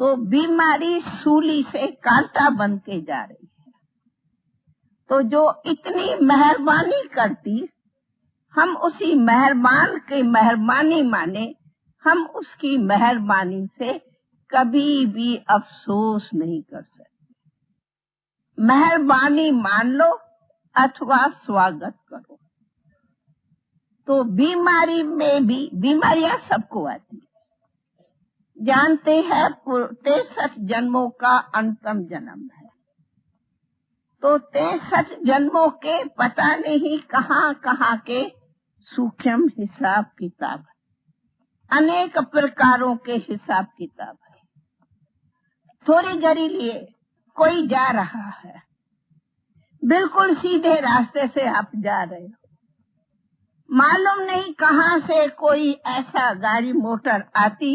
तो बीमारी सूली से कांटा बन के जा रही है। तो जो इतनी मेहरबानी करती, हम उसी मेहरबान की मेहरबानी माने, हम उसकी मेहरबानी से कभी भी अफसोस नहीं कर सकते। मेहरबानी मान लो अथवा स्वागत करो। तो बीमारी में भी, बीमारियां सबको आती है। जानते हैं 63 जन्मों का अंतिम जन्म है। तो 63 जन्मों के पता नहीं कहाँ कहाँ के सूक्ष्म हिसाब किताब है, अनेक प्रकारों के हिसाब किताब है। थोड़ी घड़ी लिए कोई जा रहा है, बिल्कुल सीधे रास्ते से आप जा रहे हो, मालूम नहीं कहाँ से कोई ऐसा गाड़ी मोटर आती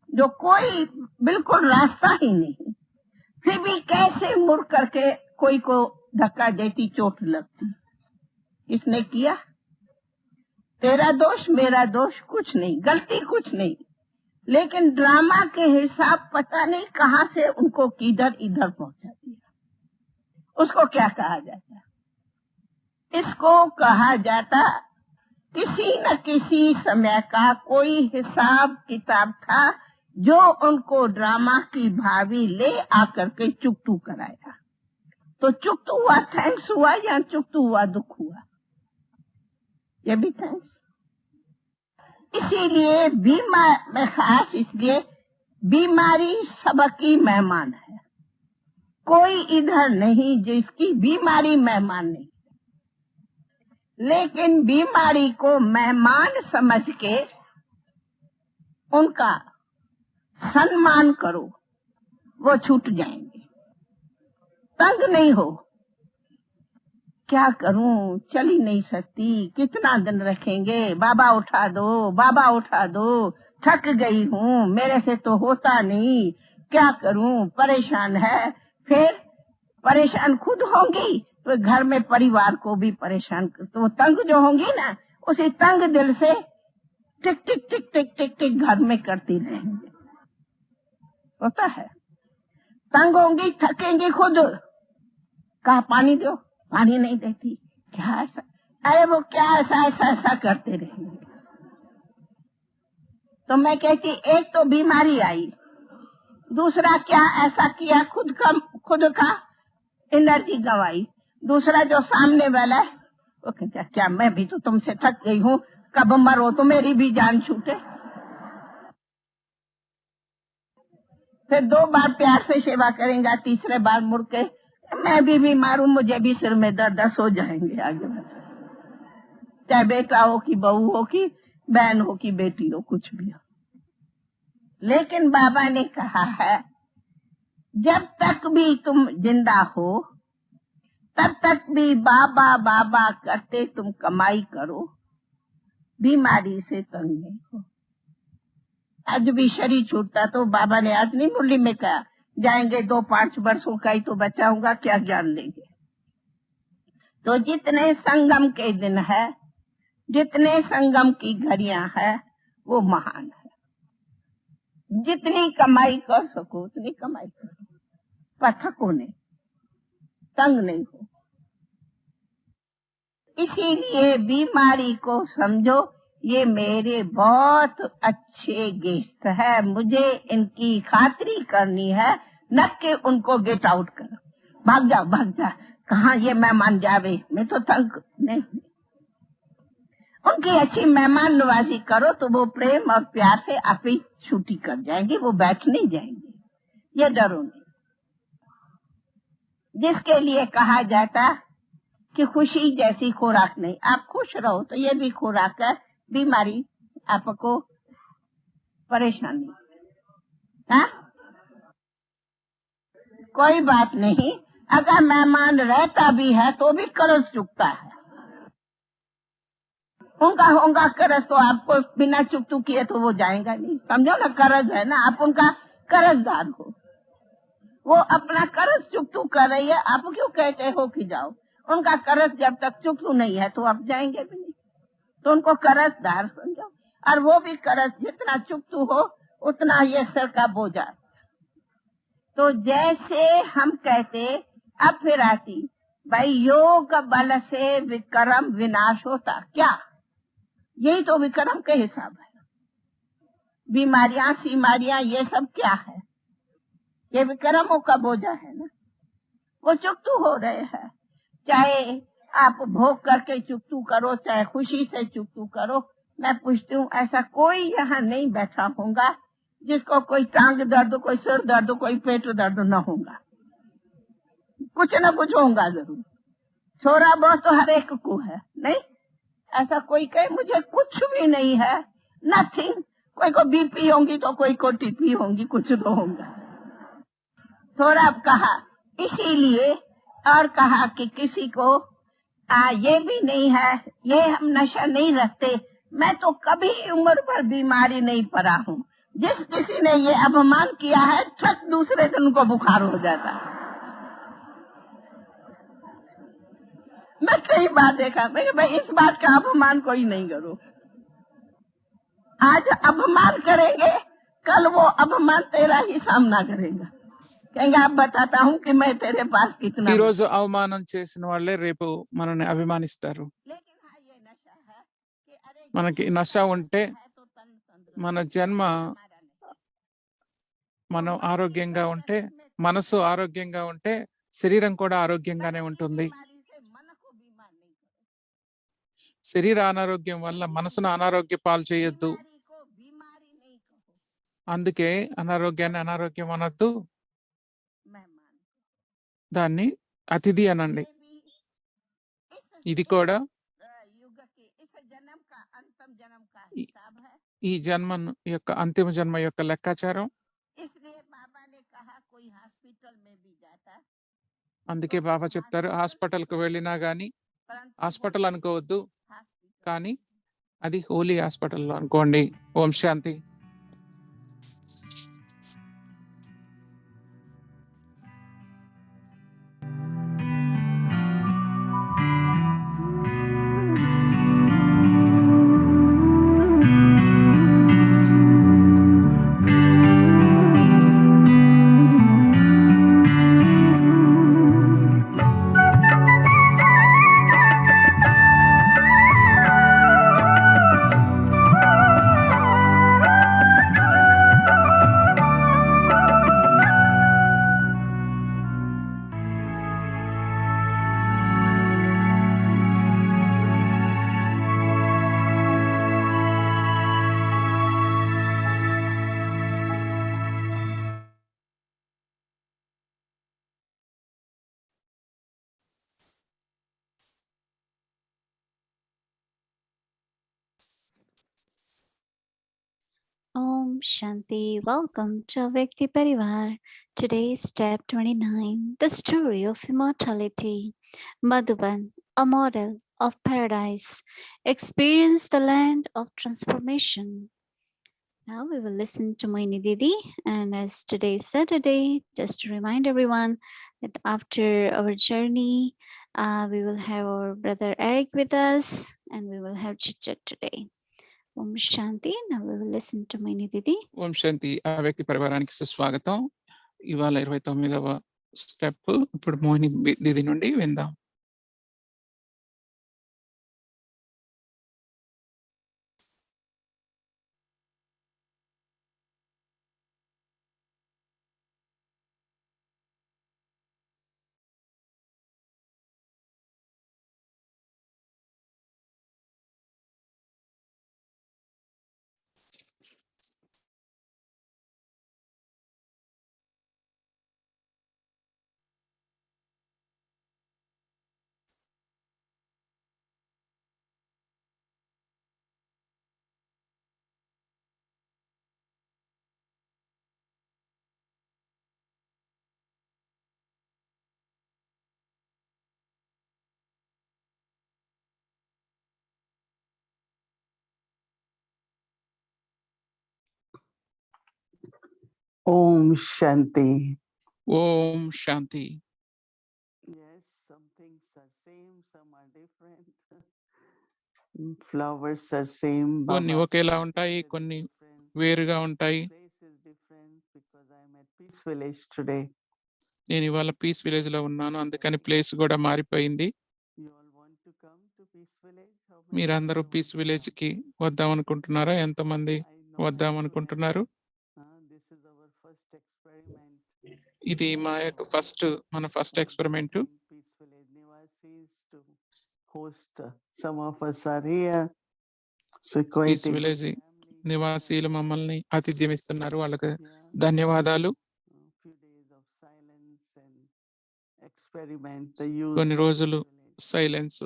जो कोई बिल्कुल रास्ता ही नहीं, फिर भी कैसे मुड़ करके कोई को धक्का देती, चोट लगती। किसने किया? तेरा दोष मेरा दोष कुछ नहीं, गलती कुछ नहीं, लेकिन ड्रामा के हिसाब पता नहीं कहाँ से उनको किधर इधर पहुंचा दिया। उसको क्या कहा जाता? इसको कहा जाता किसी न किसी समय का कोई हिसाब किताब था जो उनको ड्रामा की भावी ले आकर के चुकतू कराया। तो चुकतू हुआ थैंक्स हुआ या चुकतू हुआ दुख हुआ? ये भी थैंक्स। इसीलिए बीमार खास, इसलिए बीमारी सबकी मेहमान है। कोई इधर नहीं जिसकी बीमारी मेहमान नहीं, लेकिन बीमारी को मेहमान समझ के उनका सम्मान करो, वो छूट जाएंगे। तंग नहीं हो, क्या करूं, चल ही नहीं सकती, कितना दिन रखेंगे, बाबा उठा दो, बाबा उठा दो, थक गई हूँ, मेरे से तो होता नहीं, क्या करूं, परेशान है। फिर परेशान खुद होंगी तो घर में परिवार को भी परेशान कर, तो तंग जो होंगी ना, उसी तंग दिल से टिक टिक टिक टिक टिक टिक घर में करती रहेंगे। होता है, तंग होंगी, थकेंगी खुद, कहा पानी दो, पानी नहीं देती, क्या ऐसा, अरे वो क्या ऐसा ऐसा ऐसा करते रहेंगे। तो मैं कहती, एक तो बीमारी आई, दूसरा क्या ऐसा किया, खुद का एनर्जी गंवाई, दूसरा जो सामने वाला है वो कहता क्या मैं भी तो तुमसे थक गई हूँ, कब मरो तो मेरी भी जान छूटे। फिर 2 बार प्यार से सेवा करेंगे, तीसरे बार मुड़ के मैं भी बीमार हूँ, मुझे भी सिर में दर्द, सो जाएंगे आगे। चाहे बेटा हो कि बहू हो कि बहन हो कि बेटी हो, कुछ भी हो। लेकिन बाबा ने कहा है जब तक भी तुम जिंदा हो तब तक भी बाबा बाबा करते तुम कमाई करो, बीमारी से तंग नहीं हो। आज भी शरीर छूटता तो बाबा ने आज नहीं मुरली में कहा जाएंगे 2-5 वर्षों का ही तो बचा होगा, क्या ज्ञान लेंगे। तो जितने संगम के दिन है, जितने संगम की घड़ियां है, वो महान है। जितनी कमाई कर सको उतनी कमाई करो, पथकों ने तंग नहीं हो। इसीलिए बीमारी को समझो, ये मेरे बहुत अच्छे गेस्ट है, मुझे इनकी खातिरी करनी है, न कि उनको गेट आउट करो, भाग जा, कहाँ ये मेहमान जावे, मैं तो तंग नहीं। उनकी अच्छी मेहमान नवाजी करो तो वो प्रेम और प्यार से आप ही छुट्टी कर जाएंगे, वो बैठ नहीं जाएंगे, ये डरो नहीं। जिसके लिए कहा जाता कि खुशी जैसी खुराक नहीं, आप खुश रहो तो ये भी खुराक है, बीमारी आपको परेशानी, हाँ कोई बात नहीं। अगर मेहमान रहता भी है तो भी कर्ज चुकता है, उनका होगा कर्ज, तो आपको बिना चुकतू किए तो वो जाएगा नहीं, समझो ना, कर्ज है ना, आप उनका कर्जदार हो, वो अपना कर्ज चुकतू कर रही है, आप क्यों कहते हो कि जाओ। उनका कर्ज जब तक चुकतू नहीं है तो आप जाएंगे भी नहीं, तो उनको कर्जदार समझो। और वो भी कर्ज जितना चुकतू हो उतना ये सर का बोझा, तो जैसे हम कहते, अब फिर आती भाई, योग बल से विक्रम विनाश होता, क्या यही तो विक्रम के हिसाब है। बीमारियां सीमारियां ये सब क्या है, ये विक्रमों का बोझा है ना, वो चुकतू हो रहे हैं। चाहे आप भोग करके चुकतू करो, चाहे खुशी से चुकतू करो। मैं पूछती हूँ, ऐसा कोई यहाँ नहीं बैठा होगा जिसको कोई टांग दर्द, कोई सिर दर्द, कोई पेट दर्द न होगा, कुछ न कुछ होगा जरूर। थोड़ा बहुत तो हर एक को है, नहीं ऐसा कोई कहे मुझे कुछ भी नहीं है, नथिंग। कोई को बीपी होंगी तो कोई को टीपी होंगी, कुछ तो होगा। थोड़ा कहा, इसीलिए और कहा कि किसी को ये भी नहीं है, ये हम नशा नहीं रखते। मैं तो कभी उम्र पर बीमारी नहीं पड़ा हूँ। जिस किसी ने ये अपमान किया है, छठ दूसरे दिन को बुखार हो जाता है। मैं कई बार देखा, भाई इस बात का अपमान कोई नहीं करो। आज अपमान करेंगे, कल वो अपमान तेरा ही सामना करेगा, कहेंगे आप बताता हूँ कि मैं तेरे पास कितना। ఈ రోజు అవమానం చేసిన వాళ్ళే రేపు మనల్ని అభిమానిస్తారు. लेकिन हाँ ये नशा है कि अरे మనకి నశ ఉంటే तो तन तंदुरुस्त మన జన్మ, हमारा नहीं। మనం ఆరోగ్యంగా ఉంటే, మనసు ఆరోగ్యంగా ఉంటే శరీరం కూడా ఆరోగ్యంగానే ఉంటుంది. बीमारी से मन को बीमार नहीं करो, శరీర అనారోగ్యం వల్ల మనసును అనారోగ్య పాలు చేయొద్దు. बीमारी को बीमारी नहीं कहो, అందుకే అనారోగ్యాన్ని అనారోగ్యం అనొద్దు, मेहमान దాన్ని అతిథి అనండి. ये भी ఇది కూడా युग के इस जन्म का अंतिम जन्म का हिसाब है। ఈ జన్మ యొక్క అంతిమ జన్మ యొక్క లెక్కాచారం. इसलिए बाबा ने कहा कोई हॉस्पिटल में भी जाता, అందుకే బాబా చెప్తారు, హాస్పిటల్కి వెళ్ళినా గానీ परंतु హాస్పిటల్ అనుకోవద్దు, हॉस्पिटल కానీ అది హోలీ హాస్పిటల్లో అనుకోండి. ఓం శాంతి. Om Shanti. Welcome to Avyakti Parivar. Today's step 29, the story of immortality. Madhuban, a model of paradise. Experience the land of transformation. Now we will listen to Moini Didi. And as today is Saturday, just to remind everyone that after our journey, we will have our brother Eric with us and we will have chit chat today. Om Shanti. Now we will listen to Moini Didi. ఓం శాంతి. ఆ వ్యక్తి పరివారానికి సుస్వాగతం. ఇవాళ 29వ step. ఇప్పుడు మోహిని దీది నుండి విందాం. Om Shanti. Om Shanti. Yes, some things are same, some are different. Flowers are same. కొన్ని Baba ఒకేలా Baba ఉంటాయి, said కొన్ని different. వేరుగా ఉంటాయి. Place is different because I'm at Peace Village today. నేను ఇవాళ పీస్ విలేజ్ లో ఉన్నాను, అందుకని ప్లేస్ కూడా మారిపోయింది. You all want to come to Peace Village? How many of మీరందరూ you peace want to village come? కి వద్దాం అనుకుంటున్నారా? ఎంతమంది I know వద్దాం as soon as అనుకుంటున్నారు? this is our first experiment. ఇది మా యొక్క మన first experiment. Inviting Peace Village Nivasis to host. Some of us are here. So quite peace a good village family here. నివాసీలు మమ్మల్ని ఆతిథ్యం ఇస్తున్నారు, వాళ్ళకి Yeah. ధన్యవాదాలు. Few days of silence and experiment. The youth కొన్ని of Peace రోజులు Village. Silence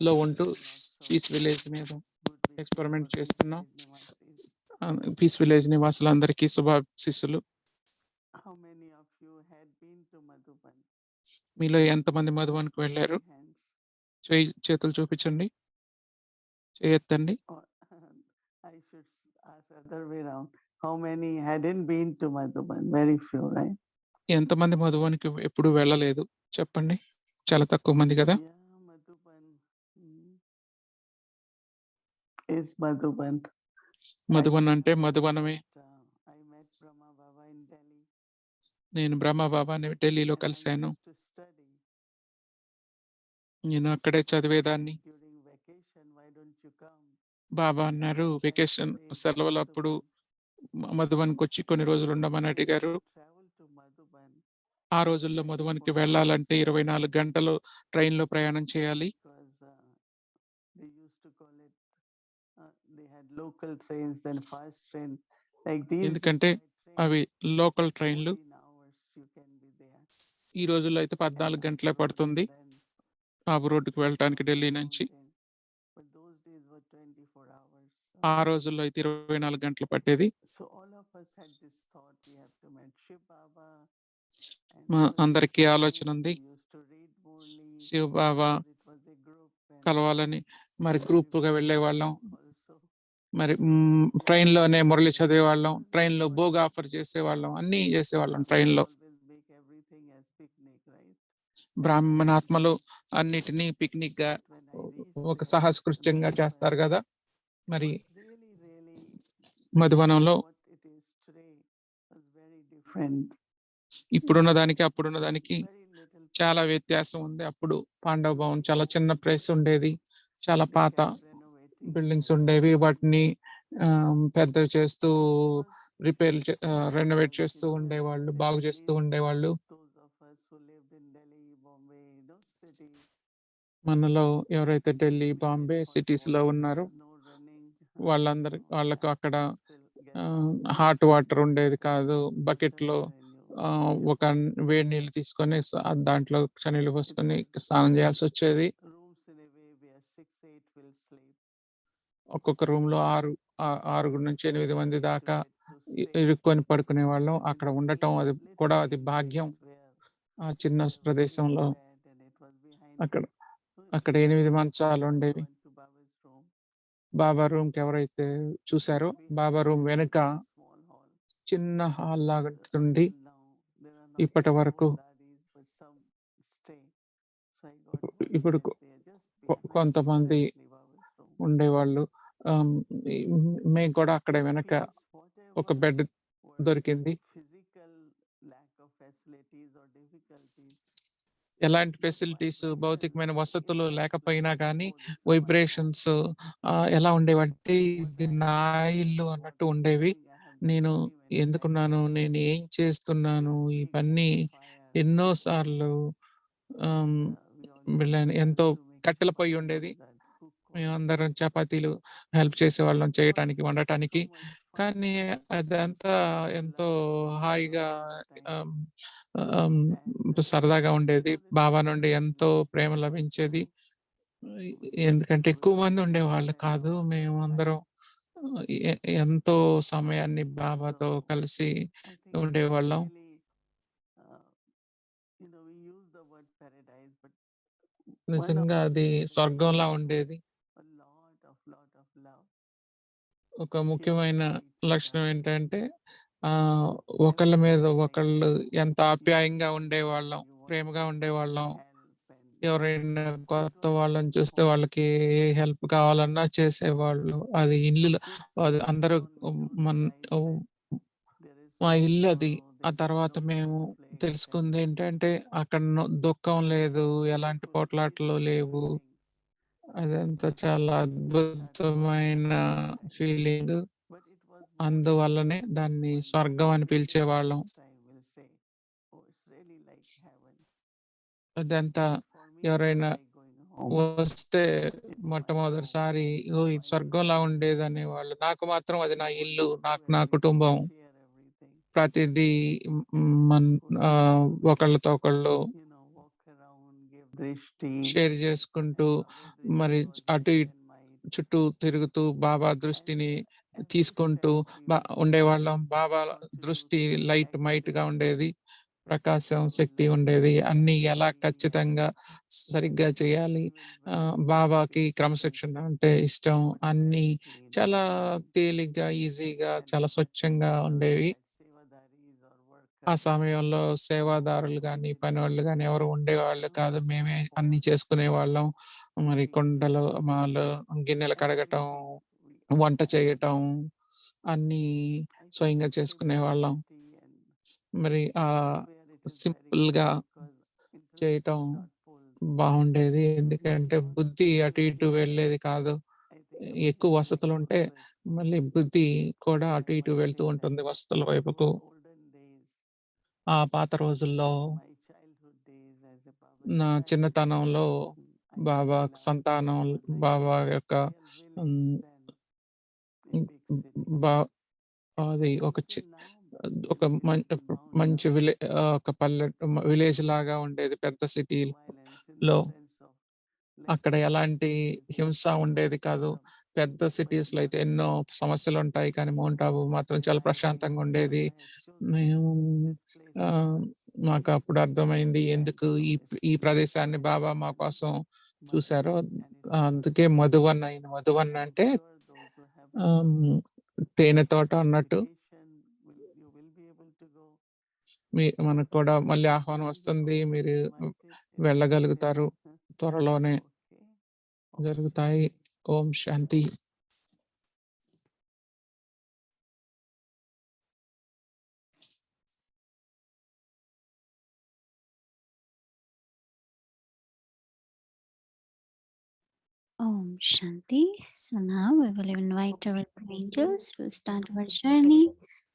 లో ఉంటూ Lots of పీస్ విలేజ్ మీద good wishes experiment for Peace చేస్తున్నాం. Village Nivasis. పీస్ విలేజ్ నివాసులందరికీ శుభాశీస్సులు. How many of you had been to Madhuban? మీలో ఎంతమంది మధువన్కి వెళ్ళారు? Hands. చేతులు చూపించండి, చేయెత్తండి. Or I should ask other way around. How many hadn't been to Madhuban? Very few, right? ఎంతమంది మధువన్కి ఎప్పుడు వెళ్ళలేదు చెప్పండి. చాలా తక్కువ మంది కదా. Yeah, Madhuban is Madhuban. Madhuvan అంటే మధువనమే. I met Brahma Baba in Delhi. నేను బ్రహ్మ బాబాని ఢిల్లీలో and I కలిశాను. used to study. నేను అక్కడే చదివేదాన్ని. During vacation, why don't you come? బాబా అన్నారు, వెకేషన్ సెలవులప్పుడు మధువన్కి వచ్చి కొన్ని రోజులు ఉండమని అడిగారు. Travel to Madhuban ఆ రోజుల్లో మధువన్కి వెళ్ళాలంటే 24 గంటలు ట్రైన్లో ప్రయాణం చేయాలి. because they used to call it. They had local trains, then fast train. Like these. ఎందుకంటే అవి లోకల్ ట్రైన్లు. 14 hours you can be there. ఈ రోజుల్లో అయితే 14 గంటలే పడుతుంది బాబు రోడ్డుకి వెళ్ళటానికి ఢిల్లీ నుంచి. But those days were 24 hours. ఆ రోజుల్లో అయితే 24 గంటలు పట్టేది. So all of us had this thought we have to meet Shiv Baba. మా అందరికీ ఆలోచన ఉంది, శివ్ బాబా కలవాలని. మరి గ్రూప్గా వెళ్ళే వాళ్ళం, మరి ట్రైన్లోనే మురళి చదివేవాళ్ళం, ట్రైన్లో భోగ్ ఆఫర్ చేసేవాళ్ళం, అన్నీ చేసేవాళ్ళం ట్రైన్లో. బ్రాహ్మణాత్మలు అన్నిటినీ పిక్నిక్ గా ఒక సాహస్కృత్యంగా చేస్తారు కదా. మరి మధువనంలో ఇప్పుడున్న దానికి అప్పుడున్న దానికి చాలా వ్యత్యాసం ఉంది. అప్పుడు పాండవ భవన్ చాలా చిన్న ప్లేస్ ఉండేది, చాలా పాత బిల్డింగ్స్ ఉండేవి. వాటిని పెద్దవి చేస్తూ రిపేర్ రెనోవేట్ చేస్తూ ఉండేవాళ్ళు, బాగు చేస్తూ ఉండేవాళ్ళు. మనలో ఎవరైతే ఢిల్లీ, బాంబే సిటీస్ లో ఉన్నారో వాళ్ళకు అక్కడ హాట్ వాటర్ ఉండేది కాదు. బకెట్ లో ఒక వేడి నీళ్ళు తీసుకొని దాంట్లో చనీళ్ళు పోసుకొని స్నానం చేయాల్సి వచ్చేది. ఒక్కొక్క రూమ్ లో 6 నుంచి 8 మంది దాకా ఇరుక్కొని పడుకునే వాళ్ళం. అక్కడ ఉండటం అది భాగ్యం. ఆ చిన్న ప్రదేశంలో అక్కడ 8 మంచాలు ఉండేవి. బాబా రూమ్ కి ఎవరైతే చూసారో, బాబా రూమ్ వెనుక చిన్న హాల్ లాగా ఉంది. ఇప్పటి వరకు ఇప్పుడు కొంతమంది ఉండేవాళ్ళు. మేము కూడా అక్కడ వెనక ఒక బెడ్ దొరికింది. ఎలాంటి ఫెసిలిటీస్, భౌతికమైన వసతులు లేకపోయినా కానీ వైబ్రేషన్స్ ఎలా ఉండేవంటే ఇది నా ఇల్లు అన్నట్టు ఉండేవి. నేను ఎందుకున్నాను, నేను ఏం చేస్తున్నాను, ఇవన్నీ ఎన్నోసార్లు వెళ్ళాను. ఎంతో కట్టెల పొయ్యి ఉండేది. మేమందరం చపాతీలు హెల్ప్ చేసేవాళ్ళం చేయటానికి, వండటానికి. కానీ అదంతా ఎంతో హాయిగా సరదాగా ఉండేది. బాబా నుండి ఎంతో ప్రేమ లభించేది. ఎందుకంటే ఎక్కువ మంది ఉండేవాళ్ళు కాదు. మేము అందరం ఎంతో సమయాన్ని బాబాతో కలిసి ఉండేవాళ్ళం. నిజంగా అది స్వర్గంలా ఉండేది. ఒక ముఖ్యమైన లక్షణం ఏంటంటే ఒకళ్ళ మీద ఒకళ్ళు ఎంత ఆప్యాయంగా ఉండేవాళ్ళం, ప్రేమగా ఉండేవాళ్ళం. ఎవరైనా కొత్త వాళ్ళని చూస్తే వాళ్ళకి ఏ హెల్ప్ కావాలన్నా చేసేవాళ్ళు. అది ఇల్లు, అది అందరూ మా ఇల్లు అది ఆ తర్వాత మేము తెలుసుకుంది ఏంటంటే అక్కడ దుఃఖం లేదు, ఎలాంటి పోట్లాటలు లేవు. అదంతా చాలా అద్భుతమైన ఫీలింగ్. అందువల్లనే దాన్ని స్వర్గం అని పిలిచేవాళ్ళం. అదంతా ఎవరైనా వస్తే మొట్టమొదటిసారి ఓ ఇది స్వర్గంలా ఉండేదనేవాళ్ళు. నాకు మాత్రం అది నా ఇల్లు, నాకు నా కుటుంబం. ప్రతిదీ ఒకళ్ళతో ఒకళ్ళు షేర్ చేసుకుంటూ మరి అటు చుట్టూ తిరుగుతూ బాబా దృష్టిని తీసుకుంటూ ఉండేవాళ్ళం. బాబా దృష్టి మైట్ గా ఉండేది, ప్రకాశం శక్తి ఉండేది. అన్ని ఎలా ఖచ్చితంగా సరిగ్గా చేయాలి. బాబాకి క్రమశిక్షణ అంటే ఇష్టం. అన్ని చాలా తేలిగ్గా, ఈజీగా, చాలా స్వచ్ఛంగా ఉండేవి. ఆ సమయంలో సేవాదారులు గాని, పనివాళ్ళు గాని ఎవరు ఉండేవాళ్ళు కాదు. మేమే అన్నీ చేసుకునేవాళ్ళం. మరి కుండలు గిన్నెలు కడగటం, వంట చేయటం అన్నీ స్వయంగా చేసుకునేవాళ్ళం. మరి సింపుల్‌గా చేయటం బావుండేది. ఎందుకంటే బుద్ధి అటు ఇటు వెళ్ళేది కాదు. ఎక్కువ వసతులుంటే మళ్ళీ బుద్ధి కూడా అటు ఇటు వెళ్తూ ఉంటుంది వసతుల వైపుకు. ఆ పాత రోజుల్లో నా చిన్నతనంలో బాబా సంతానం, బాబా యొక్క బా అది ఒక మంచి ఒక విలేజ్ లాగా ఉండేది పెద్ద సిటీలో. అక్కడ ఎలాంటి హింస ఉండేది కాదు. పెద్ద సిటీస్‌లో అయితే ఎన్నో సమస్యలుంటాయి. కానీ మౌంట్ ఆబూ మాత్రం చాలా ప్రశాంతంగా ఉండేది. మేము మాకు అప్పుడు అర్థమైంది ఎందుకు ఈ ప్రదేశాన్ని బాబా మా కోసం చూసారో. అందుకే మధువన్ అయింది. మధువన్ అంటే తేనె తోట అన్నట్టు. మనకు కూడా మళ్ళీ ఆహ్వానం వస్తుంది. మీరు వెళ్ళగలుగుతారు. త్వరలోనే జరుగుతాయి. ఓం శాంతి. Om Shanti. So now we will invite our angels. We'll start our journey.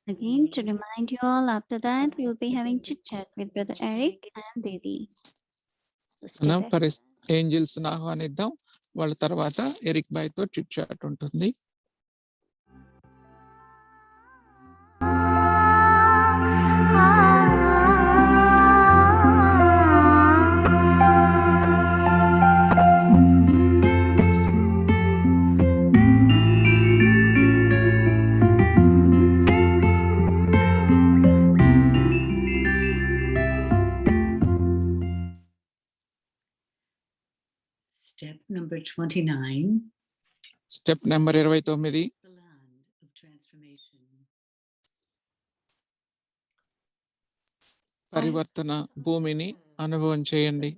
Again, to remind you all, after that, we will be having chit chat with Brother Eric and Didi. So stay back. Angels ఆహ్వానిద్దాం. వాళ్ళ తర్వాత Eric బాయ్ తో chit chat ఉంటుంది. Step number 29. Step number 29. The land of transformation. పరివర్తన భూమిని అనుభవం చేయండి.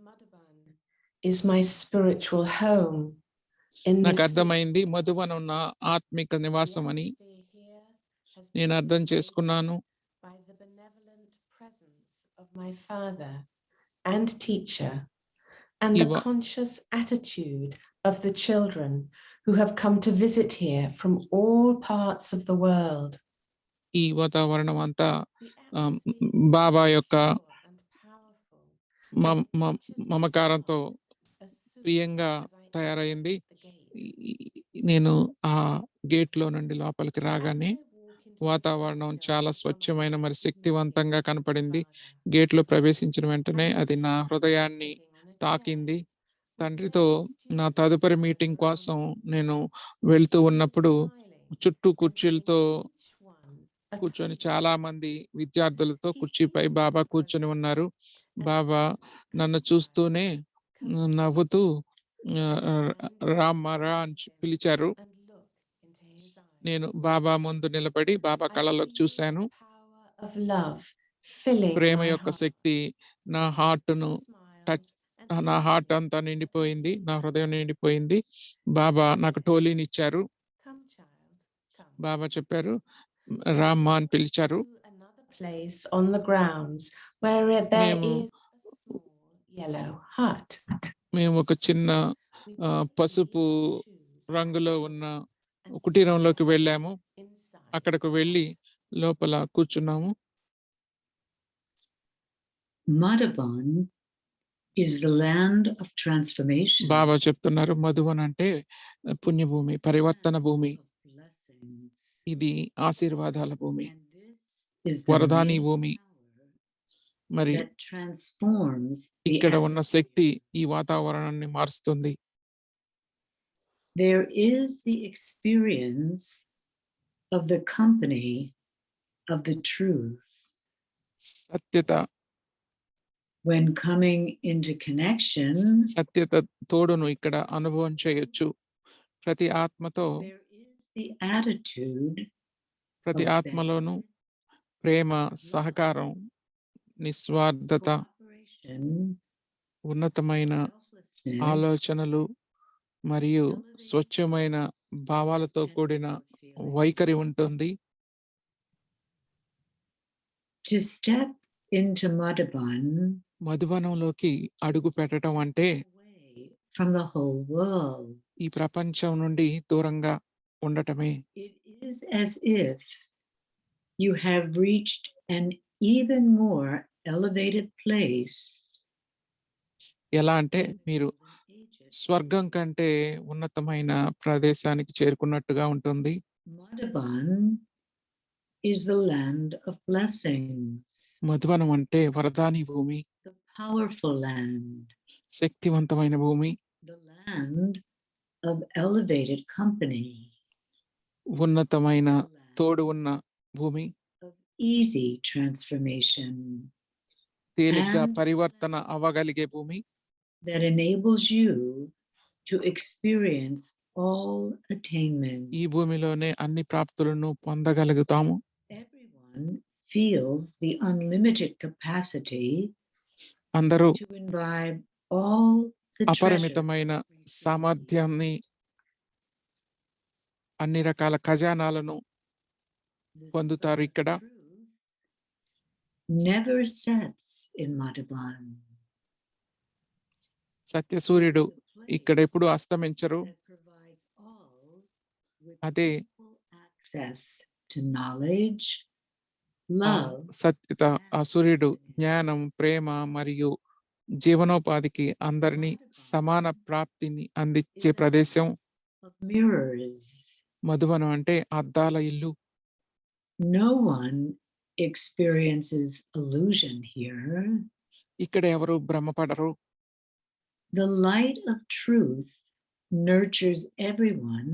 Is my spiritual home in నాకు this అర్థమైంది మధువన్ ఉన్న ఆత్మిక నివాసం అని. నేను అర్థం చేసుకున్నాను. by the benevolent presence of my father and teacher and the conscious attitude of the children who have come to visit here from all parts of the world. ఈ వాతావరణం అంతా బాబా యొక్క మమకారంతో ప్రియంగా తయారైంది. నేను ఆ గేట్ లో నుండి లోపలికి రాగానే వాతావరణం చాలా స్వచ్ఛమైన మరి శక్తివంతంగా కనపడింది. గేట్ లో ప్రవేశించిన వెంటనే అది నా హృదయాన్ని తాకింది. తండ్రితో నా తదుపరి మీటింగ్ కోసం నేను వెళ్తూ ఉన్నప్పుడు చుట్టూ కుర్చీలతో కూర్చొని చాలా మంది విద్యార్థులతో కుర్చీపై బాబా కూర్చొని ఉన్నారు. బాబా నన్ను చూస్తూనే నవ్వుతూ రామ్ రా అని పిలిచారు. నేను బాబా ముందు నిలబడి బాబా కళ్ళలోకి చూశాను. ప్రేమ యొక్క శక్తి నా హార్ట్ అంతా నిండిపోయింది, నా హృదయం నిండిపోయింది. బాబా నాకు టోలీనిచ్చారు. బాబా చెప్పారు రామ్మా అని పిలిచారు. place on the grounds where there మేము is a small yellow hut. మేము ఒక చిన్న We పసుపు choose రంగులో ఉన్న and కుటీరంలోకి sit వెళ్ళాము. inside. అక్కడకు వెళ్ళి లోపల కూర్చున్నాము. Madhavan is the land of transformation. బాబా చెప్తున్నారు మధువన్ అంటే పుణ్యభూమి, పరివర్తన భూమి. of blessings. ఇది ఆశీర్వాదాల భూమి, And this is the వరదాని main భూమి. power మరి that transforms the ఇక్కడ ఉన్న శక్తి atmosphere. ఈ వాతావరణాన్ని మారుస్తుంది. There is the experience of the company of the truth. సత్యత When coming into connection, సత్యత తోడును ఇక్కడ అనుభవం చేయొచ్చు. ప్రతి ఆత్మతో there is the attitude ప్రతి of ఆత్మలోను ప్రేమ, సహకారం, నిస్వార్థత, cooperation, ఉన్నతమైన selflessness, ఆలోచనలు మరియు స్వచ్ఛమైన భావాలతో and కూడిన good feelings. వైఖరి ఉంటుంది. To step into Madhavan మధువనంలోకి అడుగు పెట్టడం అంటే away from the whole world. ఈ ప్రపంచం నుండి దూరంగా ఉండటమే. It is as if you have reached an even more elevated place. ఎలా అంటే in the మీరు golden ages. స్వర్గం కంటే ఉన్నతమైన ప్రదేశానికి చేరుకున్నట్టుగా ఉంటుంది. Madhavan is the land of blessings, మధువనం అంటే వరదాని భూమి, the powerful land, శక్తివంతమైన భూమి, the land of elevated company, ఉన్నతమైన the land తోడు ఉన్న భూమి, of easy transformation తేలిగ్గా and పరివర్తన అవ్వగలిగే భూమి, that enables you to experience all attainment. ఈ భూమిలోనే అన్ని ప్రాప్తులను పొందగలుగుతాము. Everyone feels the unlimited capacity అందరూ to imbibe all the treasures అపరిమితమైన of receiving. సామర్థ్యాన్ని, అన్ని రకాల ఖజానాలను The పొందుతారు sun of ఇక్కడ. truth never sets in Madhavan. సత్య సూర్యుడు It's a place ఇక్కడ ఎప్పుడు అస్తమించరు. that provides all with అదే equal access to knowledge, ఆ love, సత్యత, ఆ and సూర్యుడు destiny. జ్ఞానం, ప్రేమ మరియు జీవనోపాధికి అందరినీ సమాన ప్రాప్తిని అందించే It's a ప్రదేశం. house of mirrors. మధువనం అంటే అద్దాల ఇల్లు. No one experiences illusion here. ఇక్కడ ఎవరు భ్రమపడరు. The light of truth nurtures everyone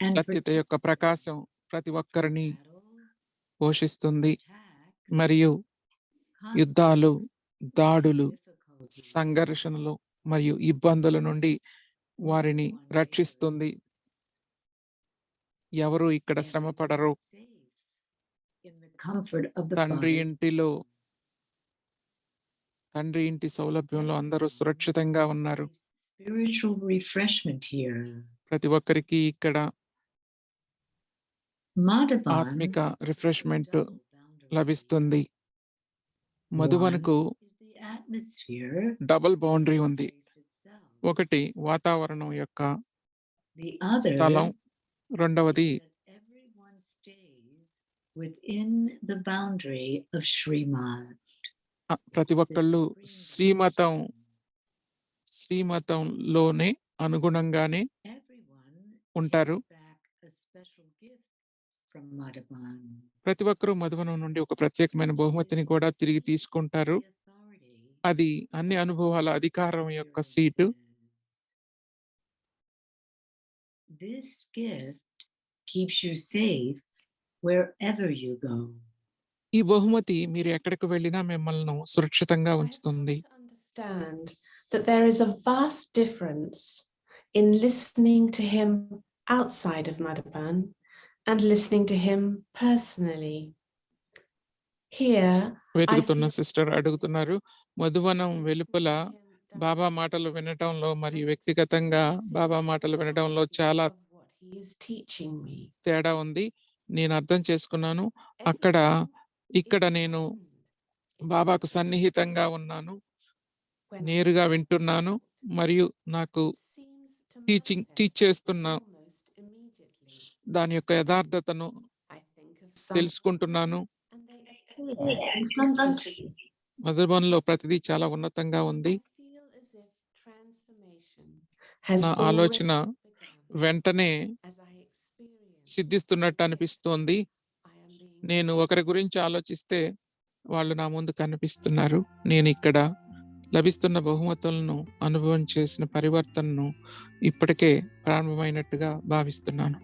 and సత్యత యొక్క protects ప్రకాశం ప్రతి ఒక్కరిని battles, పోషిస్తుంది. attacks, మరియు యుద్ధాలు, conflicts, దాడులు, difficulties. సంఘర్షణలు మరియు ఇబ్బందుల నుండి వారిని No one రక్షిస్తుంది. ఎవరు ఇక్కడ శ్రమ Everyone పడరు. is safe in the comfort of the తండ్రి Father's ఇంటిలో, home. తండ్రి ఇంటి సౌలభ్యంలో అందరూ Everyone సురక్షితంగా ఉన్నారు. receives spiritual refreshment here. ప్రతి ఒక్కరికి ఇక్కడ Madhavan ఆత్మిక is a refreshment double boundary. లభిస్తుంది. One మధువనకు is the atmosphere, double the boundary ఉంది. place itself. ఒకటి వాతావరణం యొక్క The other స్థలం, రెండవది is that everyone stays within the boundary of Srimad. ప్రతి this ఒక్కళ్ళు supreme శ్రీమతం expression. శ్రీమతంలోనే అనుగుణంగానే Everyone ఉంటారు. takes back a special gift from Madhavan. ప్రతి ఒక్కరూ మధువనం నుండి ఒక ప్రత్యేకమైన బహుమతిని కూడా తిరిగి తీసుకుంటారు. The authority అది అన్ని అనుభవాల అధికారం యొక్క seat. This gift keeps you safe wherever you go. ఈ బహుమతి మీరు ఎక్కడికి వెళ్ళినా మిమ్మల్ని సురక్షితంగా I have ఉంచుతుంది. come to understand that there is a vast difference in listening to him outside of Madhavan and listening to him personally. Here, వెతుకుతున్న feel sister అడుగుతున్నారు, మధువనం listening వెలుపల to him బాబా directly మాటలు వినటంలో మరియు and వ్యక్తిగతంగా sensing Baba the మాటలు వినటంలో quality చాలా of what he is teaching me. తేడా ఉంది. నేను అర్థం చేసుకున్నాను. అక్కడ ఇక్కడ నేను బాబాకు సన్నిహితంగా ఉన్నాను, నేరుగా వింటున్నాను, మరియు నాకు టీచ్ చేస్తున్న దాని యొక్క యథార్థతను తెలుసుకుంటున్నాను. మధుబన్లో ప్రతిదీ చాలా ఉన్నతంగా ఉంది. నా ఆలోచన వెంటనే సిద్ధిస్తున్నట్టు అనిపిస్తోంది. నేను ఒకరి గురించి ఆలోచిస్తే వాళ్ళు నా ముందు కనిపిస్తున్నారు. నేను ఇక్కడ లభిస్తున్న బహుమతులను అనుభవం చేసిన పరివర్తనను ఇప్పటికే ప్రారంభమైనట్టుగా భావిస్తున్నాను.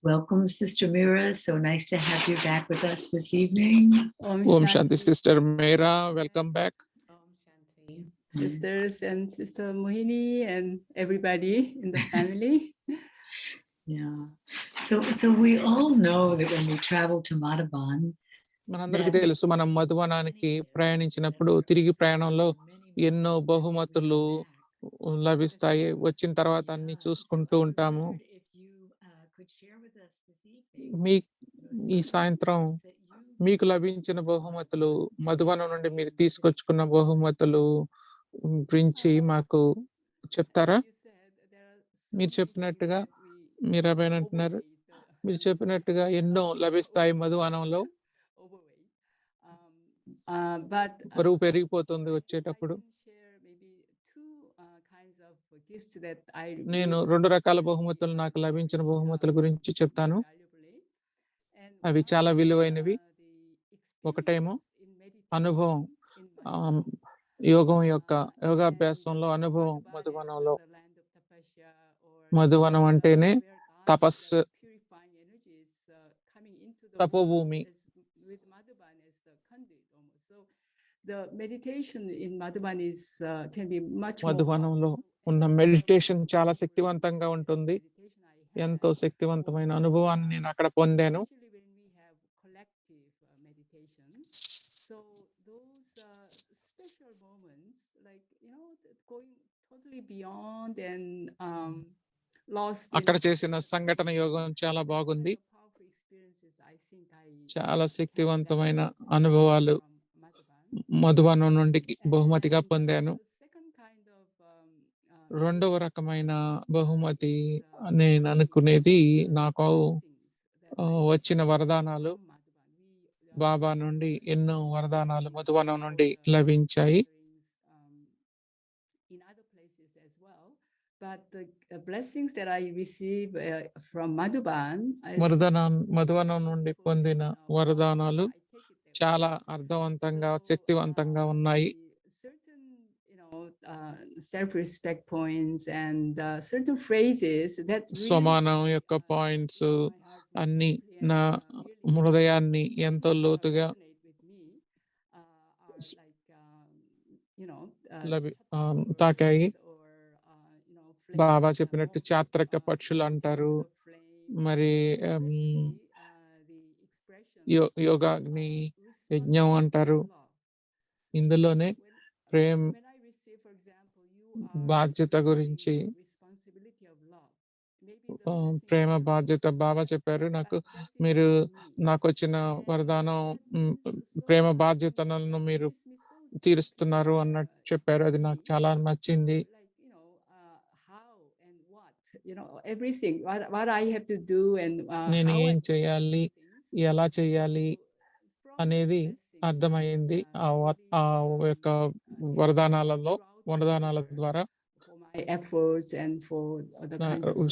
Welcome, Sister Mira. So nice to have you back with us this evening. Om Shanti, Sister Mira. Welcome back. Sisters and Sister Mohini and everybody in the family. Yeah. So we all know that when we travel to Madhuban, మనందరికీ తెలుసు, మనం మధువనానికి ప్రయాణించినప్పుడు తిరిగి ప్రయాణంలో ఎన్నో బహుమతులు లభిస్తాయి. వచ్చిన తర్వాత అన్ని చూసుకుంటూ ఉంటాము. ఈ సాయంత్రం మీకు లభించిన బహుమతులు, మధువనం నుండి మీరు తీసుకొచ్చుకున్న బహుమతులు గురించి మాకు చెప్తారా? మీరు చెప్పినట్టుగా మీరాబేన్ అంటున్నారు, మీరు చెప్పినట్టుగా ఎన్నో లభిస్తాయి మధువనంలో. బరువు పెరిగిపోతుంది వచ్చేటప్పుడు. నేను 2 రకాల బహుమతులు, నాకు లభించిన బహుమతుల గురించి చెప్తాను. అవి చాలా విలువైనవి. ఒకటేమో అనుభవం, యోగాభ్యాసంలో అనుభవం. మధువనం అంటేనే తపస్సు, తపోభూమి. మధువనంలో ఉన్న మెడిటేషన్ చాలా శక్తివంతంగా ఉంటుంది. ఎంతో శక్తివంతమైన అనుభవాన్ని నేను అక్కడ పొందాను. అక్కడ చేసిన సంఘటన యోగం చాలా బాగుంది. చాలా శక్తివంతమైన అనుభవాలు మధువనం నుండి బహుమతిగా పొందాను. రెండవ రకమైన బహుమతి నేను అనుకునేది నాకు వచ్చిన వరదానాలు. బాబా నుండి ఎన్నో వరదానాలు మధువనం నుండి లభించాయి. మధువనం నుండి పొందిన వరదానాలు చాలా అర్థవంతంగా, శక్తివంతంగా ఉన్నాయి. సమానం యొక్క పాయింట్స్ అన్ని నా హృదయాన్ని ఎంతో లోతుగా తాకాయి. బాబా చెప్పినట్టు చాత్రక పక్షులు అంటారు, మరి యోగాగ్ని యజ్ఞం అంటారు. ఇందులోనే బాధ్యత గురించి, ప్రేమ బాధ్యత బాబా చెప్పారు నాకు. మీరు నాకు వచ్చిన వరదానం ప్రేమ బాధ్యతలను మీరు తీరుస్తున్నారు అన్నట్టు చెప్పారు. అది నాకు చాలా నచ్చింది. నేను ఏం చేయాలి, ఎలా చేయాలి అనేది అర్థమైంది ఆ యొక్క వరదానాల ద్వారా.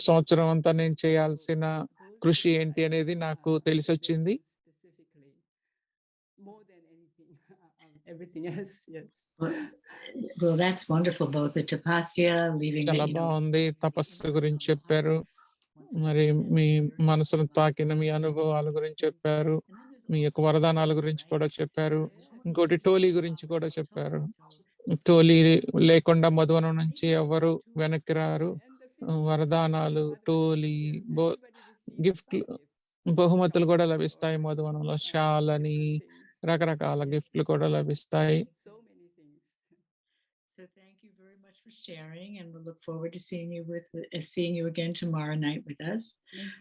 సంవత్సరం అంతా నేను చేయాల్సిన కృషి ఏంటి అనేది నాకు తెలిసొచ్చింది. Well, that's wonderful. Both the tapasya, leaving చాలా బాగుంది. తపస్సు గురించి చెప్పారు, మరి మీ మనసును తాకిన మీ అనుభవాల గురించి చెప్పారు, మీ యొక్క వరదానాల గురించి కూడా చెప్పారు. ఇంకోటి టోలీ గురించి కూడా చెప్పారు. టోలీ లేకుండా మధువనం నుంచి ఎవరు వెనక్కి రారు. వరదానాలు, టోలీ, గిఫ్ట్లు, బహుమతులు కూడా లభిస్తాయి మధువనంలో. షాలని, రకరకాల గిఫ్ట్లు కూడా లభిస్తాయి. sharing, and we'll look forward to seeing you again tomorrow night with us.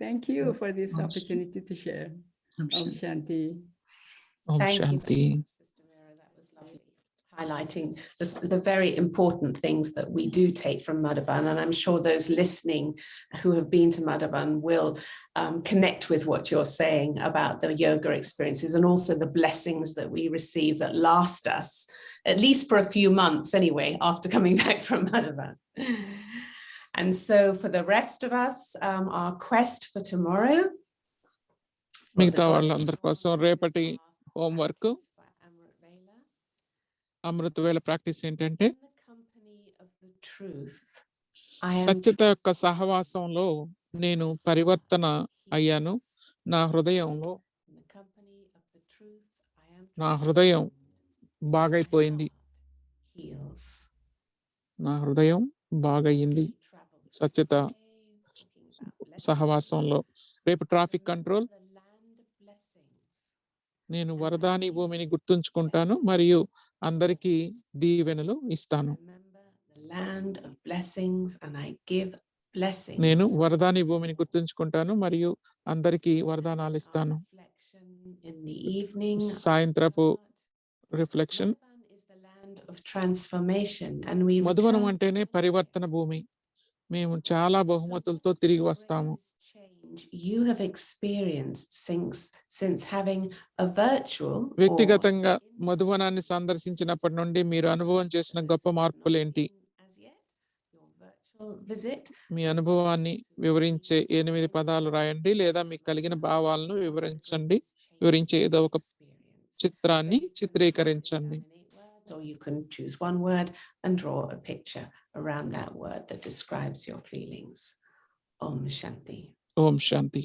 Thank you for this Om opportunity to share. Om Om Shanti. Shanti. Om Thank you, Shanti. Sister Vera. That was lovely. Highlighting the very important things that we do take from Madhavan. And I'm sure those listening who have been to Madhavan will connect with what you're saying about the yoga experiences and also the blessings that we receive that last us, at least for a few months anyway, after coming back from Madhavan. And so for the rest of us, our quest for tomorrow. మిగతా వాళ్ళందరి కోసం రేపటి homework అమృత వేళ practice ఏంటంటే సత్యత యొక్క సహవాసంలో నేను పరివర్తన అయ్యాను. నా హృదయం బాగైపోయింది. నా హృదయం బాగయింది సత్యత సహవాసంలో. రేపు ట్రాఫిక్ కంట్రోల్. నేను వరదాని భూమిని గుర్తుంచుకుంటాను మరియు అందరికీ దీవెనలు ఇస్తాను. నేను వరదాని భూమిని గుర్తుంచుకుంటాను మరియు అందరికీ వరదానాలు ఇస్తాను. సాయంత్రపు రిఫ్లెక్షన్. మధువనం అంటేనే పరివర్తన భూమి. మేము చాలా బహుమతులతో తిరిగి వస్తాము. You have experienced since having a virtual వ్యక్తిగతంగా మధువనాన్ని సందర్శించినప్పటి నుండి మీరు అనుభవం చేసిన గొప్ప మార్పులు ఏంటి? మీ అనుభవాన్ని వివరించే 8 పదాలు రాయండి లేదా మీకు కలిగిన భావాలను వివరించే ఏదో ఒక చిత్రాన్ని చిత్రీకరించండి. Or you can choose one word and draw a picture around that word that describes your feelings. Om Shanti. Om Shanti.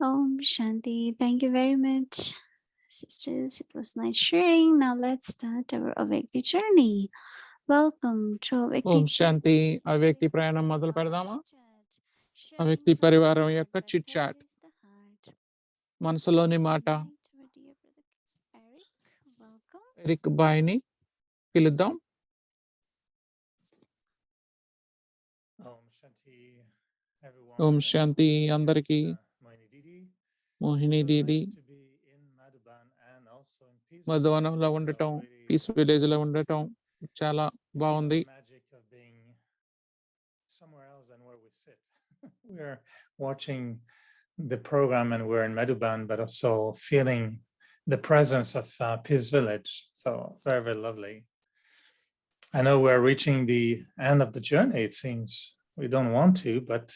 Om Shanti. Thank you very much, sisters. It was nice sharing. Now let's start our Avyakti journey. Welcome to Avyakti. ఓం శాంతి. అవ్యక్తి ప్రయాణం మొదలు పెడదామా? అవ్యక్తి పరివారం యొక్క chit chat, మనసులోని మాట. Eric బాయ్ని పిలుద్దాం. ఓం శాంతి అందరికీ. మోహిని దీది మధువనంలో ఉండటం, పీస్ విలేజ్ లో ఉండటం చాలా బాగుంది. We're watching the program and we're in Madhuban, but also feeling the presence of Peace Village. So very, very lovely. I know we're reaching the end of the journey. It seems we don't want to, but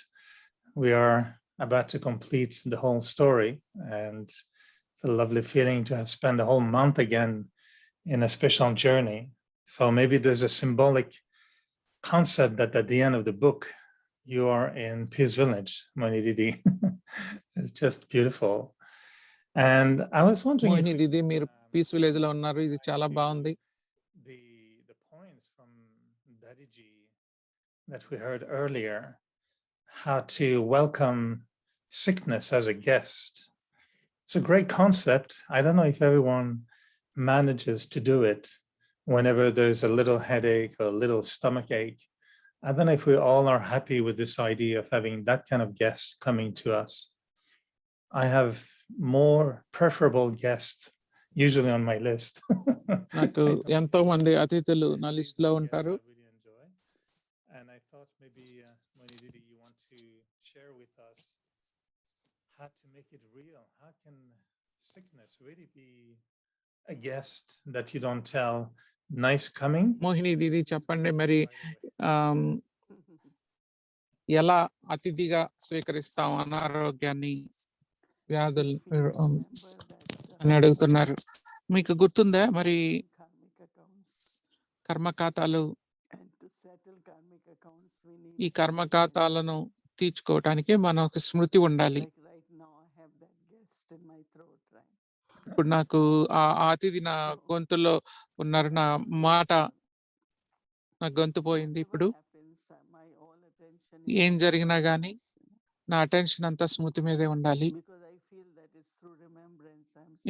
we are about to complete the whole story. And it's a lovely feeling to have spent a whole month again in a special journey. So maybe there's a symbolic concept that at the end of the book, you are in Peace Village, Mohini Didi. It's just beautiful. And I was wondering, Mohini దీది మీరు piece village లో ఉన్నారు, ఇది చాలా బాగుంది. the points from Dadiji that we heard earlier, how to welcome sickness as a guest. It's a great concept. I don't know if everyone manages to do it whenever there's a little headache or a little stomach ache. I don't know if we all are happy with this idea of having that kind of guest coming to us. I have more preferable guests usually on my list. నాకు ఎంతో మంది అతిథులు నా list లో ఉంటారు. And I thought maybe Mohini Didi, you want to how to make it real. How can sickness really be a guest that you don't tell nice coming? Mohini దీది చెప్పండి మరి ఎలా అతిథిగా స్వీకరిస్తాం అనారోగ్యాన్ని, వ్యాధులు అని అడుగుతున్నారు. మీకు గుర్తుందా మరి కర్మఖాతాలు, ఈ కర్మఖాతాలను తీర్చుకోవటానికి మనకు స్మృతి ఉండాలి. ఇప్పుడు నాకు ఆ అతిథి నా గొంతులో ఉన్నారు, నా మాట నా గొంతు పోయింది. ఇప్పుడు ఏం జరిగినా గానీ నా అటెన్షన్ అంతా స్మృతి మీదే ఉండాలి.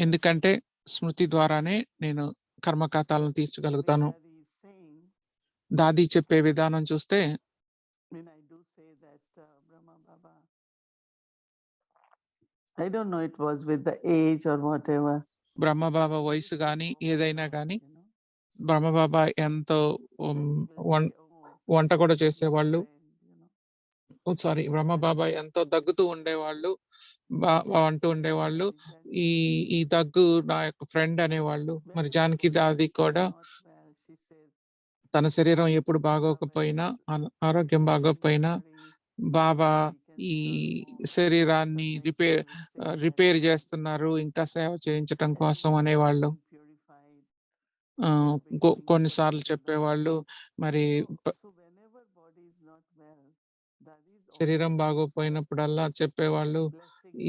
ఎందుకంటే స్మృతి ద్వారానే నేను కర్మఖాతాలను తీర్చగలుగుతాను. దాది చెప్పే విధానం చూస్తే I don't know, it was with the age or whatever. Brahma Baba వయసు గాని ఏదైనా గాని, బ్రహ్మబాబా ఎంతో వంట కూడా చేసేవాళ్ళు. సారీ, బ్రహ్మబాబా ఎంతో దగ్గుతూ ఉండేవాళ్ళు, అంటూ ఉండేవాళ్ళు, ఈ దగ్గు నా యొక్క ఫ్రెండ్ అనేవాళ్ళు. మరి జానకి దాది కూడా తన శరీరం ఎప్పుడు బాగోకపోయినా, ఆరోగ్యం బాగోకపోయినా బాబా ఈ శరీరాన్ని రిపేర్ చేస్తున్నారు, ఇంకా సేవ చేయించటం కోసం అనేవాళ్ళు. కొన్నిసార్లు చెప్పేవాళ్ళు మరి శరీరం బాగోపోయినప్పుడల్లా చెప్పేవాళ్ళు,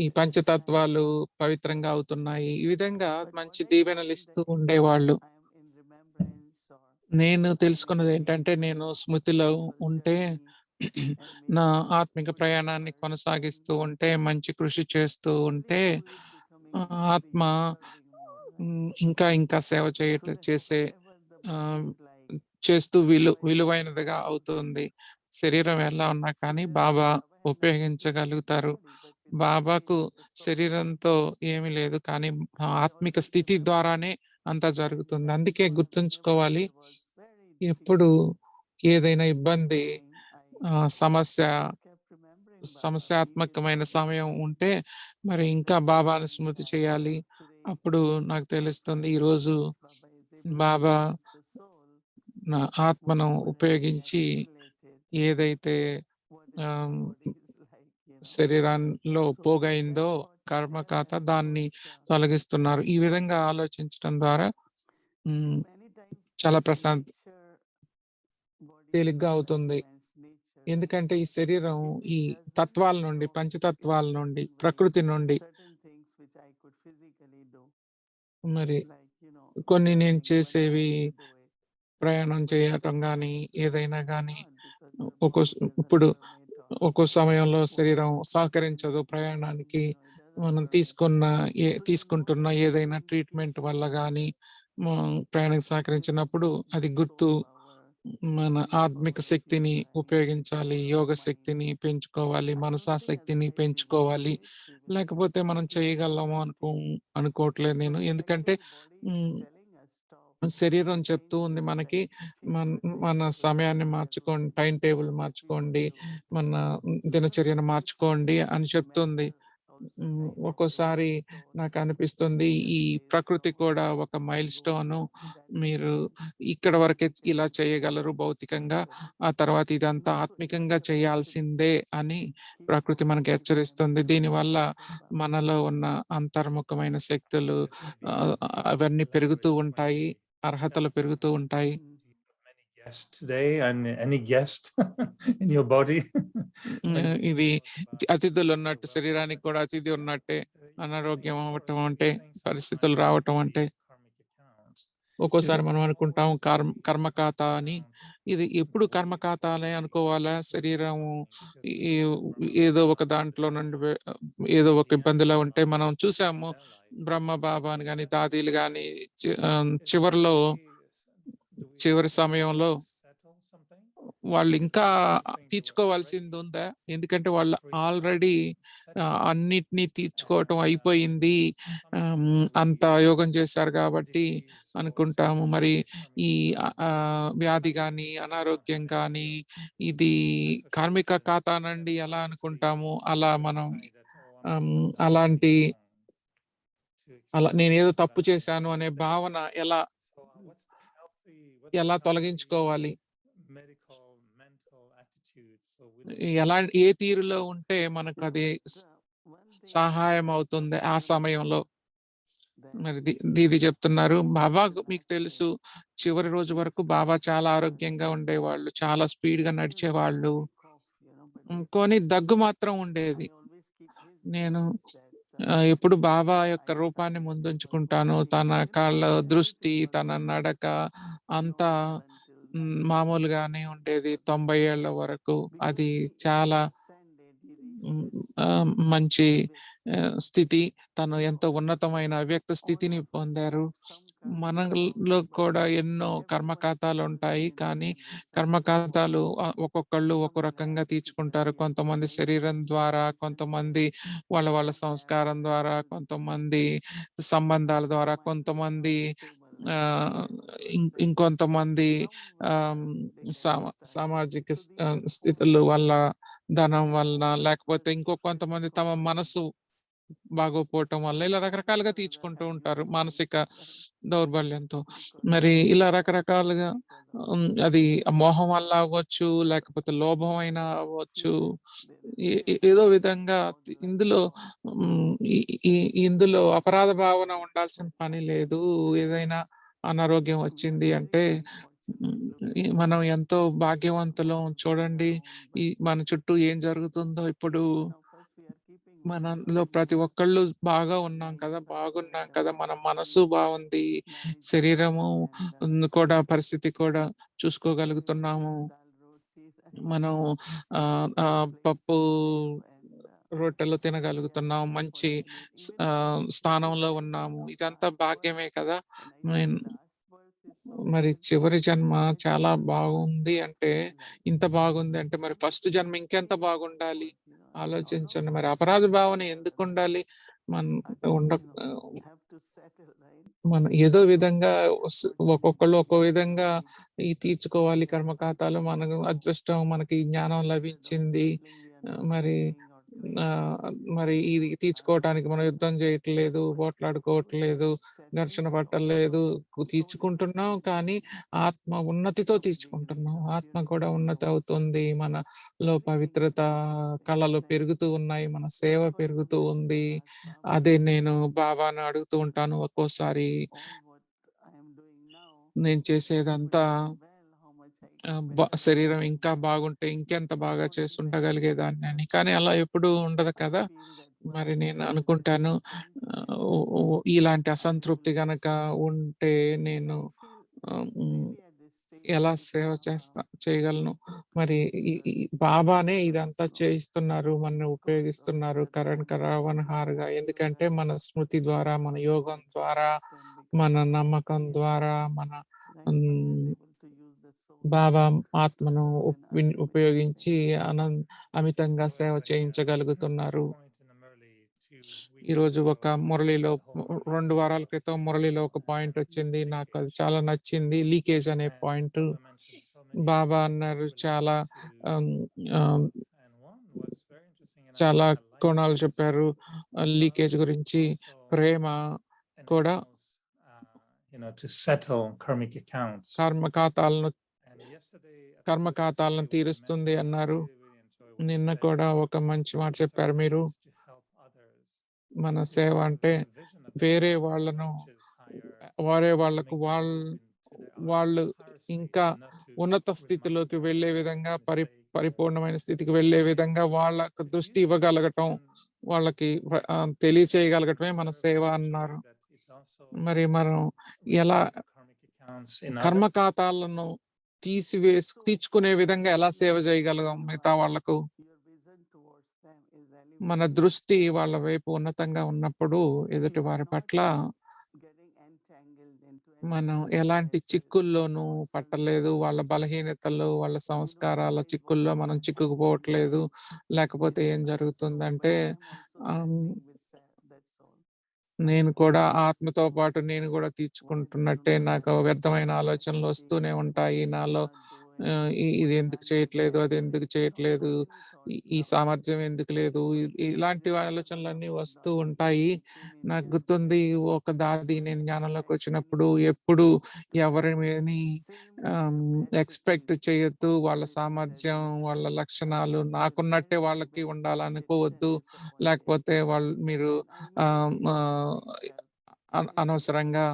ఈ పంచతత్వాలు పవిత్రంగా అవుతున్నాయి. ఈ విధంగా మంచి దీవెనలు ఇస్తూ ఉండేవాళ్ళు. నేను తెలుసుకున్నది ఏంటంటే, నేను స్మృతిలో ఉంటే, నా ఆత్మిక ప్రయాణాన్ని కొనసాగిస్తూ ఉంటే, మంచి కృషి చేస్తూ ఉంటే, ఆత్మ ఇంకా ఇంకా సేవ చేస్తూ విలువైనదిగా అవుతుంది. శరీరం ఎలా ఉన్నా కానీ బాబా ఉపయోగించగలుగుతారు. బాబాకు శరీరంతో ఏమీ లేదు, కానీ ఆత్మిక స్థితి ద్వారానే అంతా జరుగుతుంది. అందుకే గుర్తుంచుకోవాలి, ఎప్పుడు ఏదైనా ఇబ్బంది, సమస్యాత్మకమైన సమయం ఉంటే మరి ఇంకా బాబాను స్మృతి చేయాలి. అప్పుడు నాకు తెలుస్తుంది, ఈరోజు బాబా నా ఆత్మను ఉపయోగించి ఏదైతే శరీరంలో పోగైందో కర్మఖాత, దాన్ని తొలగిస్తున్నారు. ఈ విధంగా ఆలోచించడం ద్వారా చాలా తేలిగ్గా అవుతుంది. ఎందుకంటే ఈ శరీరం ఈ తత్వాల నుండి, పంచతత్వాల నుండి, ప్రకృతి నుండి మరి కొన్ని నేను చేసేవి, ప్రయాణం చేయటం కానీ ఏదైనా కానీ ఇప్పుడు ఒక్కో సమయంలో శరీరం సహకరించదు ప్రయాణానికి. మనం తీసుకుంటున్న ఏదైనా ట్రీట్మెంట్ వల్ల కానీ ప్రయాణానికి సహకరించినప్పుడు అది గుర్తు, మన ఆత్మిక శక్తిని ఉపయోగించాలి, యోగ శక్తిని పెంచుకోవాలి, మనసాశక్తిని పెంచుకోవాలి. లేకపోతే మనం చేయగలము అనుకోవట్లేదు నేను. ఎందుకంటే శరీరం చెప్తూ ఉంది మనకి, మన సమయాన్ని మార్చుకోండి, టైం టేబుల్ మార్చుకోండి, మన దినచర్యను మార్చుకోండి అని చెప్తుంది. ఒక్కోసారి నాకు అనిపిస్తుంది, ఈ ప్రకృతి కూడా ఒక మైల్ స్టోన్. మీరు ఇక్కడ వరకే ఇలా చేయగలరు భౌతికంగా, ఆ తర్వాత ఇదంతా ఆత్మికంగా చేయాల్సిందే అని ప్రకృతి మనకి హెచ్చరిస్తుంది. దీనివల్ల మనలో ఉన్న అంతర్ముఖమైన శక్తులు అవన్నీ పెరుగుతూ ఉంటాయి, అర్హతలు పెరుగుతూ ఉంటాయి. Today and any guest in your body. ఇది అతిథులు ఉన్నట్టు శరీరానికి కూడా అతిథి ఉన్నట్టే. అనారోగ్యం అవ్వటం అంటే, పరిస్థితులు రావటం అంటే, ఒక్కోసారి మనం అనుకుంటాం కర్మఖాతా అని. ఇది ఎప్పుడు కర్మఖాతాలే అనుకోవాలా? శరీరం ఏదో ఒక దాంట్లో నుండి ఏదో ఒక ఇబ్బందిలో ఉంటే మనం చూసాము, బ్రహ్మ బాబాని కానీ దాదీలు కానీ చివరి సమయంలో వాళ్ళు ఇంకా తీర్చుకోవాల్సింది ఉందా? ఎందుకంటే వాళ్ళు ఆల్రెడీ అన్నిటినీ తీర్చుకోవటం అయిపోయింది, అంత యోగం చేశారు కాబట్టి అనుకుంటాము. మరి ఈ వ్యాధి కానీ, అనారోగ్యం కానీ ఇది కార్మిక ఖాతానండి ఎలా అనుకుంటాము? అలా మనం అలాంటి అలా నేనేదో తప్పు చేశాను అనే భావన ఎలా తొలగించుకోవాలి, ఎలా ఏ తీరులో ఉంటే మనకు అది సహాయం అవుతుంది ఆ సమయంలో. మరి దీది చెప్తున్నారు, బాబా మీకు తెలుసు చివరి రోజు వరకు బాబా చాలా ఆరోగ్యంగా ఉండేవాళ్ళు, చాలా స్పీడ్ గా నడిచేవాళ్ళు, కొని దగ్గు మాత్రం ఉండేది. నేను ఎప్పుడు బాబా యొక్క రూపాన్ని ముందుంచుకుంటాను. తన కళ్ళ దృష్టి, తన నడక అంతా మామూలుగానే ఉండేది 90 ఏళ్ల వరకు. అది చాలా మంచి స్థితి. తను ఎంతో ఉన్నతమైన అవ్యక్త స్థితిని పొందారు. మనలో కూడా ఎన్నో కర్మఖాతాలు ఉంటాయి, కానీ కర్మఖాతాలు ఒక్కొక్కళ్ళు ఒక్కో రకంగా తీర్చుకుంటారు. కొంతమంది శరీరం ద్వారా, కొంతమంది వాళ్ళ సంస్కారం ద్వారా, కొంతమంది సంబంధాల ద్వారా, కొంతమంది ఇంకొంతమంది సామాజిక స్థితుల వల్ల, ధనం వలన, లేకపోతే కొంతమంది తమ మనసు బాగోపోవటం వల్ల ఇలా రకరకాలుగా తీర్చుకుంటూ ఉంటారు మానసిక దౌర్బల్యంతో. మరి ఇలా రకరకాలుగా అది మోహం వల్ల అవ్వచ్చు, లేకపోతే లోభం అయినా అవ్వచ్చు, ఏదో విధంగా ఇందులో అపరాధ భావన ఉండాల్సిన పని లేదు. ఏదైనా అనారోగ్యం వచ్చింది అంటే మనం ఎంతో భాగ్యవంతులం. చూడండి మన చుట్టూ ఏం జరుగుతుందో. ఇప్పుడు మనలో ప్రతి ఒక్కళ్ళు బాగున్నాం కదా, మన మనసు బాగుంది, శరీరము కూడా పరిస్థితి కూడా చూసుకోగలుగుతున్నాము. మనం పప్పు రొట్టెలు తినగలుగుతున్నాం, మంచి స్థానంలో ఉన్నాము. ఇదంతా భాగ్యమే కదా. మరి చివరి జన్మ చాలా బాగుంది అంటే, ఇంత బాగుంది అంటే మరి ఫస్ట్ జన్మ ఇంకెంత బాగుండాలి ఆలోచించండి. మరి అపరాధ భావన ఎందుకు ఉండాలి? మనం ఏదో విధంగా ఒక్కొక్కళ్ళు ఒక్కో విధంగా తీర్చుకోవాలి కర్మఖాతాలు. మనకు అదృష్టం, మనకి జ్ఞానం లభించింది. మరి ఇది తీర్చుకోవటానికి మనం యుద్ధం చేయట్లేదు, పోట్లాడుకోవట్లేదు, ఘర్షణ పట్టలేదు, తీర్చుకుంటున్నాం. కానీ ఆత్మ ఉన్నతితో తీర్చుకుంటున్నాం. ఆత్మ కూడా ఉన్నతి అవుతుంది, మనలో పవిత్రత కళలు పెరుగుతూ ఉన్నాయి, మన సేవ పెరుగుతూ ఉంది. అదే నేను బాబాను అడుగుతూ ఉంటాను ఒక్కోసారి, నేను చేసేదంతా శరీరం ఇంకా బాగుంటే ఇంకెంత బాగా చేసి ఉండగలిగేదాన్ని అని. కానీ అలా ఎప్పుడు ఉండదు కదా. మరి నేను అనుకుంటాను, ఇలాంటి అసంతృప్తి గనక ఉంటే నేను ఎలా సేవ చేయగలను? మరి బాబానే ఇదంతా చేయిస్తున్నారు, మన ఉపయోగిస్తున్నారు కరావణహారుగా. ఎందుకంటే మన స్మృతి ద్వారా, మన యోగం ద్వారా, మన నమ్మకం ద్వారా, మన బాబా ఆత్మను ఉపయోగించి అమితంగా సేవ చేయించగలుగుతున్నారు. ఈరోజు ఒక మురళిలో 2 వారాల క్రితం మురళిలో ఒక పాయింట్ వచ్చింది, నాకు అది చాలా నచ్చింది. లీకేజ్ అనే పాయింట్. బాబా అన్నారు చాలా కోణాలు చెప్పారు లీకేజ్ గురించి. ప్రేమ కూడా కర్మఖాతాలను తీరుస్తుంది అన్నారు. నిన్న కూడా ఒక మంచి మాట చెప్పారు మీరు. మన సేవ అంటే వేరే వాళ్లకు వాళ్ళు ఇంకా ఉన్నత స్థితిలోకి వెళ్ళే విధంగా, పరిపూర్ణమైన స్థితికి వెళ్ళే విధంగా వాళ్ళకు దృష్టి ఇవ్వగలగటం, వాళ్ళకి తెలియచేయగలగటమే మన సేవ అన్నారు. మరి మనం ఎలా కర్మఖాతాలను తీర్చుకునే విధంగా ఎలా సేవ చేయగలం మిగతా వాళ్లకు? మన దృష్టి వాళ్ళ వైపు ఉన్నతంగా ఉన్నప్పుడు ఎదుటి వారి పట్ల మనం ఎలాంటి చిక్కుల్లోనూ పట్టలేదు. వాళ్ళ బలహీనతలు, వాళ్ళ సంస్కారాల చిక్కుల్లో మనం చిక్కుకుపోవట్లేదు. లేకపోతే ఏం జరుగుతుందంటే నేను కూడా ఆత్మతో పాటు నేను కూడా తీర్చుకుంటున్నట్టే నాకు వ్యర్థమైన ఆలోచనలు వస్తూనే ఉంటాయి నాలో. ఇది ఎందుకు చేయట్లేదు, అది ఎందుకు చేయట్లేదు, ఈ సామర్థ్యం ఎందుకు లేదు, ఇలాంటి ఆలోచనలన్నీ వస్తూ ఉంటాయి. నాకు గుర్తుంది ఒక దాది నేను జ్ఞానంలోకి వచ్చినప్పుడు ఎప్పుడు ఎవరిని ఎక్స్పెక్ట్ చేయొద్దు, వాళ్ళ సామర్థ్యం, వాళ్ళ లక్షణాలు నాకున్నట్టే వాళ్ళకి ఉండాలనుకోవద్దు, లేకపోతే మీరు అనవసరంగా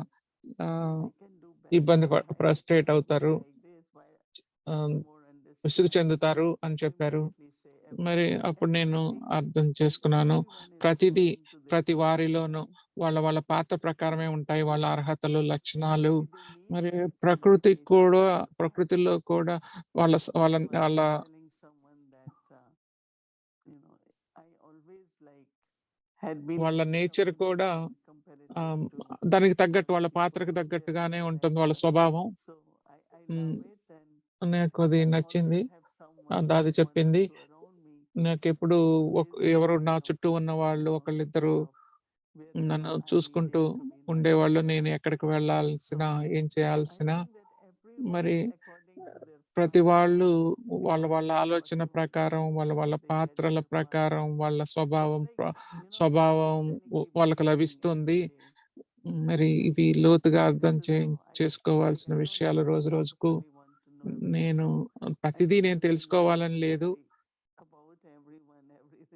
ఇబ్బంది ఫ్రస్ట్రేట్ అవుతారు, విసుగు చెందుతారు అని చెప్పారు. మరి అప్పుడు నేను అర్థం చేసుకున్నాను, ప్రతి వారిలోనూ వాళ్ళ వాళ్ళ పాత్ర ప్రకారమే ఉంటాయి వాళ్ళ అర్హతలు, లక్షణాలు. మరి ప్రకృతిలో కూడా వాళ్ళ వాళ్ళ వాళ్ళ వాళ్ళ నేచర్ కూడా దానికి తగ్గట్టు, వాళ్ళ పాత్రకు తగ్గట్టుగానే ఉంటుంది వాళ్ళ స్వభావం. నాకు అది నచ్చింది, దాది చెప్పింది. నాకెప్పుడు ఎవరు నా చుట్టూ ఉన్న వాళ్ళు ఒకళ్ళిద్దరు నన్ను చూసుకుంటూ ఉండేవాళ్ళు. నేను ఎక్కడికి వెళ్ళాల్సిన, ఏం చేయాల్సిన. మరి ప్రతి వాళ్ళు వాళ్ళ వాళ్ళ ఆలోచన ప్రకారం, వాళ్ళ వాళ్ళ పాత్రల ప్రకారం, వాళ్ళ స్వభావం వాళ్ళకి లభిస్తుంది. మరి ఇవి లోతుగా అర్థం చేసుకోవాల్సిన విషయాలు రోజు రోజుకు. నేను ప్రతిదీ నేను తెలుసుకోవాలని లేదు,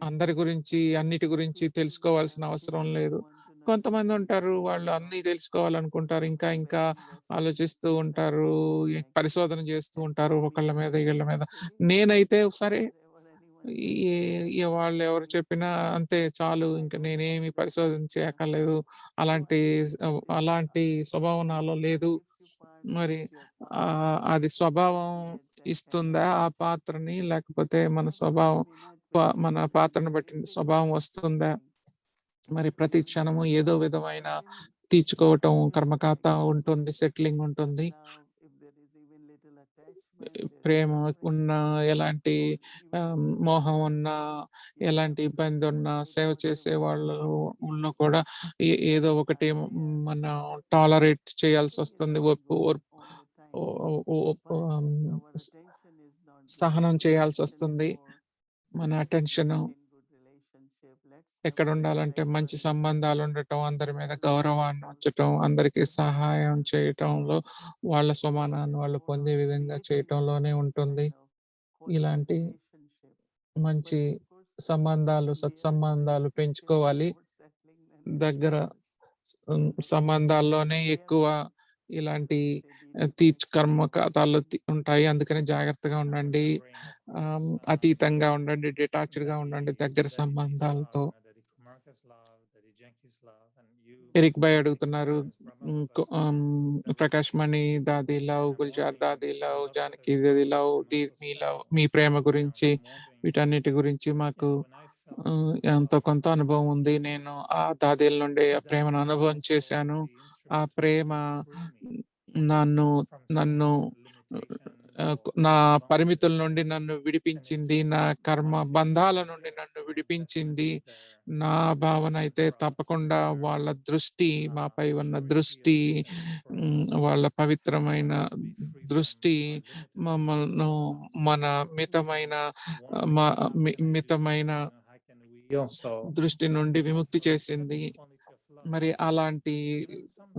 అందరి గురించి అన్నిటి గురించి తెలుసుకోవాల్సిన అవసరం లేదు. కొంతమంది ఉంటారు, వాళ్ళు అన్నీ తెలుసుకోవాలనుకుంటారు, ఇంకా ఇంకా ఆలోచిస్తూ ఉంటారు, పరిశోధన చేస్తూ ఉంటారు ఒకళ్ళ మీద వీళ్ళ మీద. నేనైతే సరే, వాళ్ళు ఎవరు చెప్పినా అంతే చాలు, ఇంకా నేనేమి పరిశోధన చేయక్కర్లేదు, అలాంటి స్వభావం నాలో లేదు. మరి అది స్వభావం ఇస్తుందా ఆ పాత్రని, లేకపోతే మన స్వభావం మన పాత్రను బట్టి స్వభావం వస్తుందా? మరి ప్రతి క్షణము ఏదో విధమైన తీర్చుకోవటం, కర్మకాత ఉంటుంది, సెటిలింగ్ ఉంటుంది. ప్రేమ ఉన్నా, ఎలాంటి మోహం ఉన్నా, ఎలాంటి ఇబ్బంది ఉన్నా, సేవ చేసే వాళ్ళు కూడా ఏదో ఒకటి మనం టాలరేట్ చేయాల్సి వస్తుంది, సహనం చేయాల్సి వస్తుంది. మన అటెన్షన్ ఎక్కడ ఉండాలంటే మంచి సంబంధాలు ఉండటం, అందరి మీద గౌరవాన్ని ఉంచటం, అందరికీ సహాయం చేయటంలో, వాళ్ళ స్వమానాన్ని వాళ్ళు పొందే విధంగా చేయటంలోనే ఉంటుంది. ఇలాంటి మంచి సత్సంబంధాలు పెంచుకోవాలి. దగ్గర సంబంధాల్లోనే ఎక్కువ ఇలాంటి కర్మకాతాలు ఉంటాయి. అందుకని జాగ్రత్తగా ఉండండి, అతీతంగా ఉండండి, డిటాచ్డ్‌గా ఉండండి దగ్గర సంబంధాలతో. ఎరిక్ భాయ్ అడుగుతున్నారు, ప్రకాష్ మణి దాది లవ్, గుల్జార్ దాది లవ్, జానకి దాది లవ్, మీ ప్రేమ గురించి, వీటన్నిటి గురించి మాకు ఎంతో కొంత అనుభవం ఉంది. నేను ఆ దాదీల నుండి ఆ ప్రేమను అనుభవం చేశాను. ఆ ప్రేమ నన్ను నన్ను నా పరిమితుల నుండి నన్ను విడిపించింది, నా కర్మ బంధాల నుండి నన్ను విడిపించింది. నా భావన అయితే తప్పకుండా వాళ్ళ దృష్టి, మాపై ఉన్న దృష్టి, వాళ్ళ పవిత్రమైన దృష్టి మమ్మల్ని మన మితమైన దృష్టి నుండి విముక్తి చేసింది. మరి అలాంటి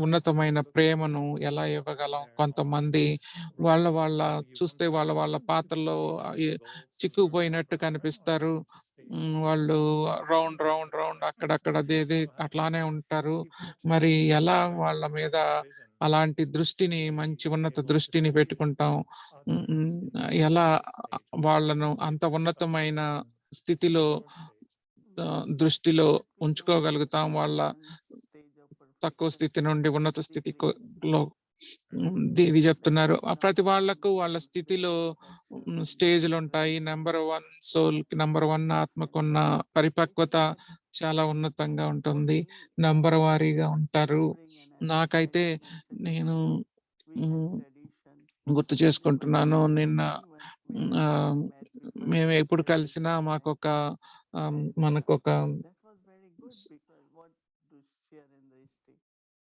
ఉన్నతమైన ప్రేమను ఎలా ఇవ్వగలం? కొంతమంది వాళ్ళ చూస్తే వాళ్ళ పాత్రలో చిక్కుకుపోయినట్టు కనిపిస్తారు. వాళ్ళు రౌండ్ రౌండ్ రౌండ్ అక్కడక్కడ అట్లానే ఉంటారు. మరి ఎలా వాళ్ళ మీద అలాంటి దృష్టిని, మంచి ఉన్నత దృష్టిని పెట్టుకుంటాం? ఎలా వాళ్ళను అంత ఉన్నతమైన స్థితిలో దృష్టిలో ఉంచుకోగలుగుతాం? వాళ్ళ తక్కువ స్థితి నుండి ఉన్నత స్థితిలో ఇది చెప్తున్నారు. ప్రతి వాళ్ళకు వాళ్ళ స్థితిలో స్టేజ్లు ఉంటాయి. నెంబర్ 1 సోల్కి, నెంబర్ 1 ఆత్మకున్న పరిపక్వత చాలా ఉన్నతంగా ఉంటుంది. నంబర్ వారీగా ఉంటారు. నాకైతే నేను గుర్తు చేసుకుంటున్నాను, నిన్న మేము ఎప్పుడు కలిసినా మనకొక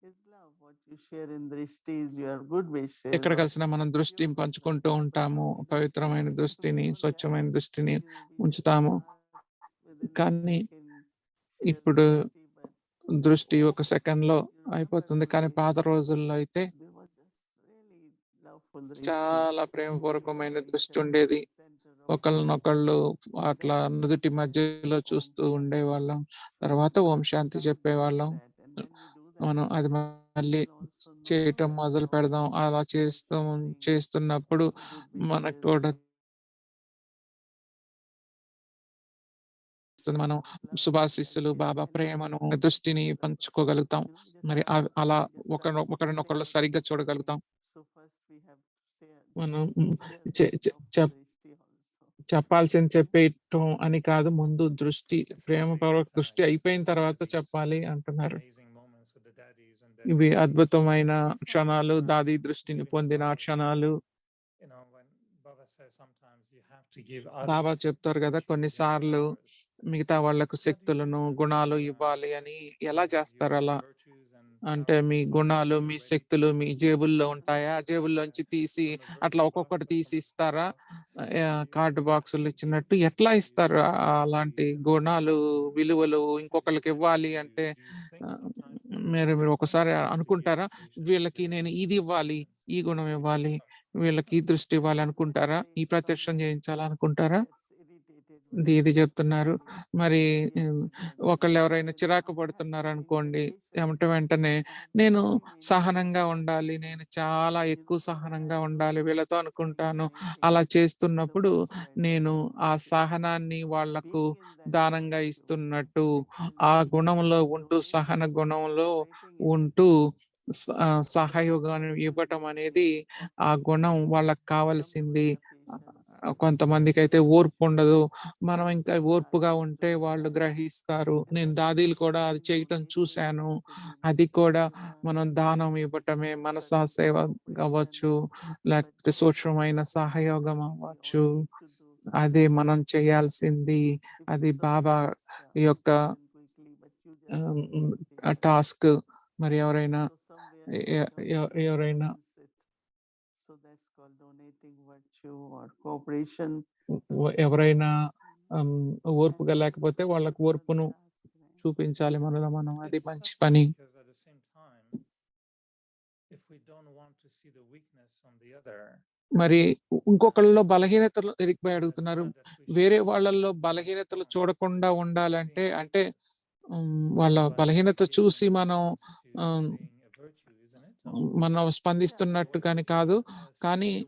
His love, what you share in Drishtis, your good wishes. ఎక్కడ or కలిసినా మనం దృష్టిని your పంచుకుంటూ ఉంటాము, something పవిత్రమైన simple దృష్టిని, food స్వచ్ఛమైన that, దృష్టిని we just ఉంచుతాము. within a కానీ second share ఇప్పుడు Drishti, but దృష్టి ఒక సెకండ్ లో you అయిపోతుంది. remember కానీ those పాత days, రోజుల్లో అయితే there was just really loveful Drishti. చాలా We ప్రేమపూర్వకమైన were దృష్టి center ఉండేది. of ఒకళ్ళనొకళ్ళు అట్లా నుదుటి మధ్యలో చూస్తూ ఉండేవాళ్ళం. తర్వాత ఓం శాంతి చెప్పేవాళ్ళం. that. And when we do that, మనం అది మళ్ళీ we'll also know చేయటం that మొదలు how పెడదాం. అలా చేస్తున్నప్పుడు good మనకు wishes, కూడా మనం శుభాశిస్సులు, బాబా ప్రేమను, దృష్టిని పంచుకోగలుగుతాం. మరి అలా ఒకరినొకళ్ళు సరిగ్గా చూడగలుగుతాం. so first we have మనం share చె- చె- love చెప్- Drishti also. చెప్పాల్సింది చెప్పేయటం అని కాదు, ముందు దృష్టి, It's ప్రేమపూర్వక great, దృష్టి అయిపోయిన sharing తర్వాత these చెప్పాలి అంటున్నారు. amazing moments with the daddies and ఇవి daddies. అద్భుతమైన Do you find క్షణాలు, that, దాది దృష్టిని living పొందిన life, క్షణాలు. you know, when Baba says sometimes you have to give others బాబా చెప్తారు కదా, virtues and కొన్నిసార్లు powers. మిగతా వాళ్లకు How do you శక్తులను, do that? గుణాలు ఇవ్వాలి అని. ఎలా Give చేస్తారు అలా? virtues and అంటే powers మీ and గుణాలు, you're మీ ready శక్తులు to మీ give జేబుల్లో them ఉంటాయా? something జేబుల్లోంచి that తీసి from the అట్లా virtue ఒక్కొక్కటి box or తీసి from the ఇస్తారా? box? కార్డు బాక్సులు ఇచ్చినట్టు ఎట్లా Virtues ఇస్తారు? and అలాంటి qualities and గుణాలు, virtues. విలువలు Is it ఇంకొకరికి that ఇవ్వాలి you అంటే think ఆ, sometimes that మీరు there's ఒకసారి something to give అనుకుంటారా? patients, వీళ్ళకి giving నేను them ఇది ఇవ్వాలి, patience? ఈ గుణం ఇవ్వాలి, వీళ్ళకి ఈ దృష్టి ఇవ్వాలి అనుకుంటారా? ఈ ప్రత్యక్షం చేయించాలనుకుంటారా? ఇది చెప్తున్నారు. మరి ఒకళ్ళు ఎవరైనా చిరాకు పడుతున్నారు అనుకోండి, ఏమంటే వెంటనే నేను సహనంగా ఉండాలి, నేను చాలా ఎక్కువ సహనంగా ఉండాలి వీళ్ళతో అనుకుంటాను. అలా చేస్తున్నప్పుడు నేను ఆ సహనాన్ని వాళ్లకు దానంగా ఇస్తున్నట్టు, ఆ గుణంలో ఉంటూ, సహన గుణంలో ఉంటూ సహయోగాన్ని ఇవ్వటం అనేది ఆ గుణం వాళ్ళకి కావాల్సింది. కొంతమందికి అయితే ఓర్పు ఉండదు. మనం ఇంకా ఓర్పుగా ఉంటే వాళ్ళు గ్రహిస్తారు. నేను దాదీలు కూడా అది చేయటం చూశాను. అది కూడా మనం దానం ఇవ్వటమే, మనసా సేవ అవ్వచ్చు, లేకపోతే సూక్ష్మమైన సహయోగం అవ్వచ్చు. అదే మనం చేయాల్సింది. అది బాబా యొక్క టాస్క్. మరి ఎవరైనా ఎవరైనా So that's called donating virtue or cooperation. ఎవరైనా ఓర్పుగా లేకపోతే వాళ్ళకు ఓర్పును చూపించాలి మనలో మనం. అది మంచి పని. మరి ఇంకొకళ్ళలో బలహీనతలు ఎరిగిపోయి అడుగుతున్నారు. వేరే వాళ్ళల్లో బలహీనతలు చూడకుండా ఉండాలంటే, అంటే వాళ్ళ బలహీనత చూసి మనం స్పందిస్తున్నట్టు కానీ కాదు, కానీ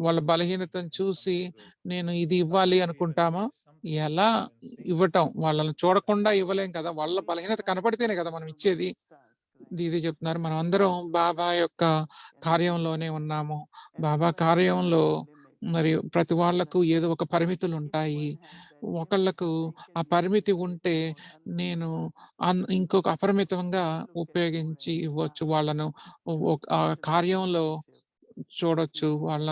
వాళ్ళ బలహీనతను చూసి నేను ఇది ఇవ్వాలి అనుకుంటామా? ఎలా ఇవ్వటం? వాళ్ళని చూడకుండా ఇవ్వలేం కదా, వాళ్ళ బలహీనత కనపడితేనే కదా మనం ఇచ్చేది. ఇది చెప్తున్నారు. మనం అందరం బాబా యొక్క కార్యంలోనే ఉన్నాము. బాబా కార్యంలో మరి ప్రతి వాళ్లకు ఏదో ఒక పరిమితులు ఉంటాయి. ఒకళ్ళకు ఆ పరిమితి ఉంటే నేను ఇంకొక అపరిమితంగా ఉపయోగించి ఇవ్వచ్చు. వాళ్ళను ఆ కార్యంలో చూడొచ్చు. వాళ్ళ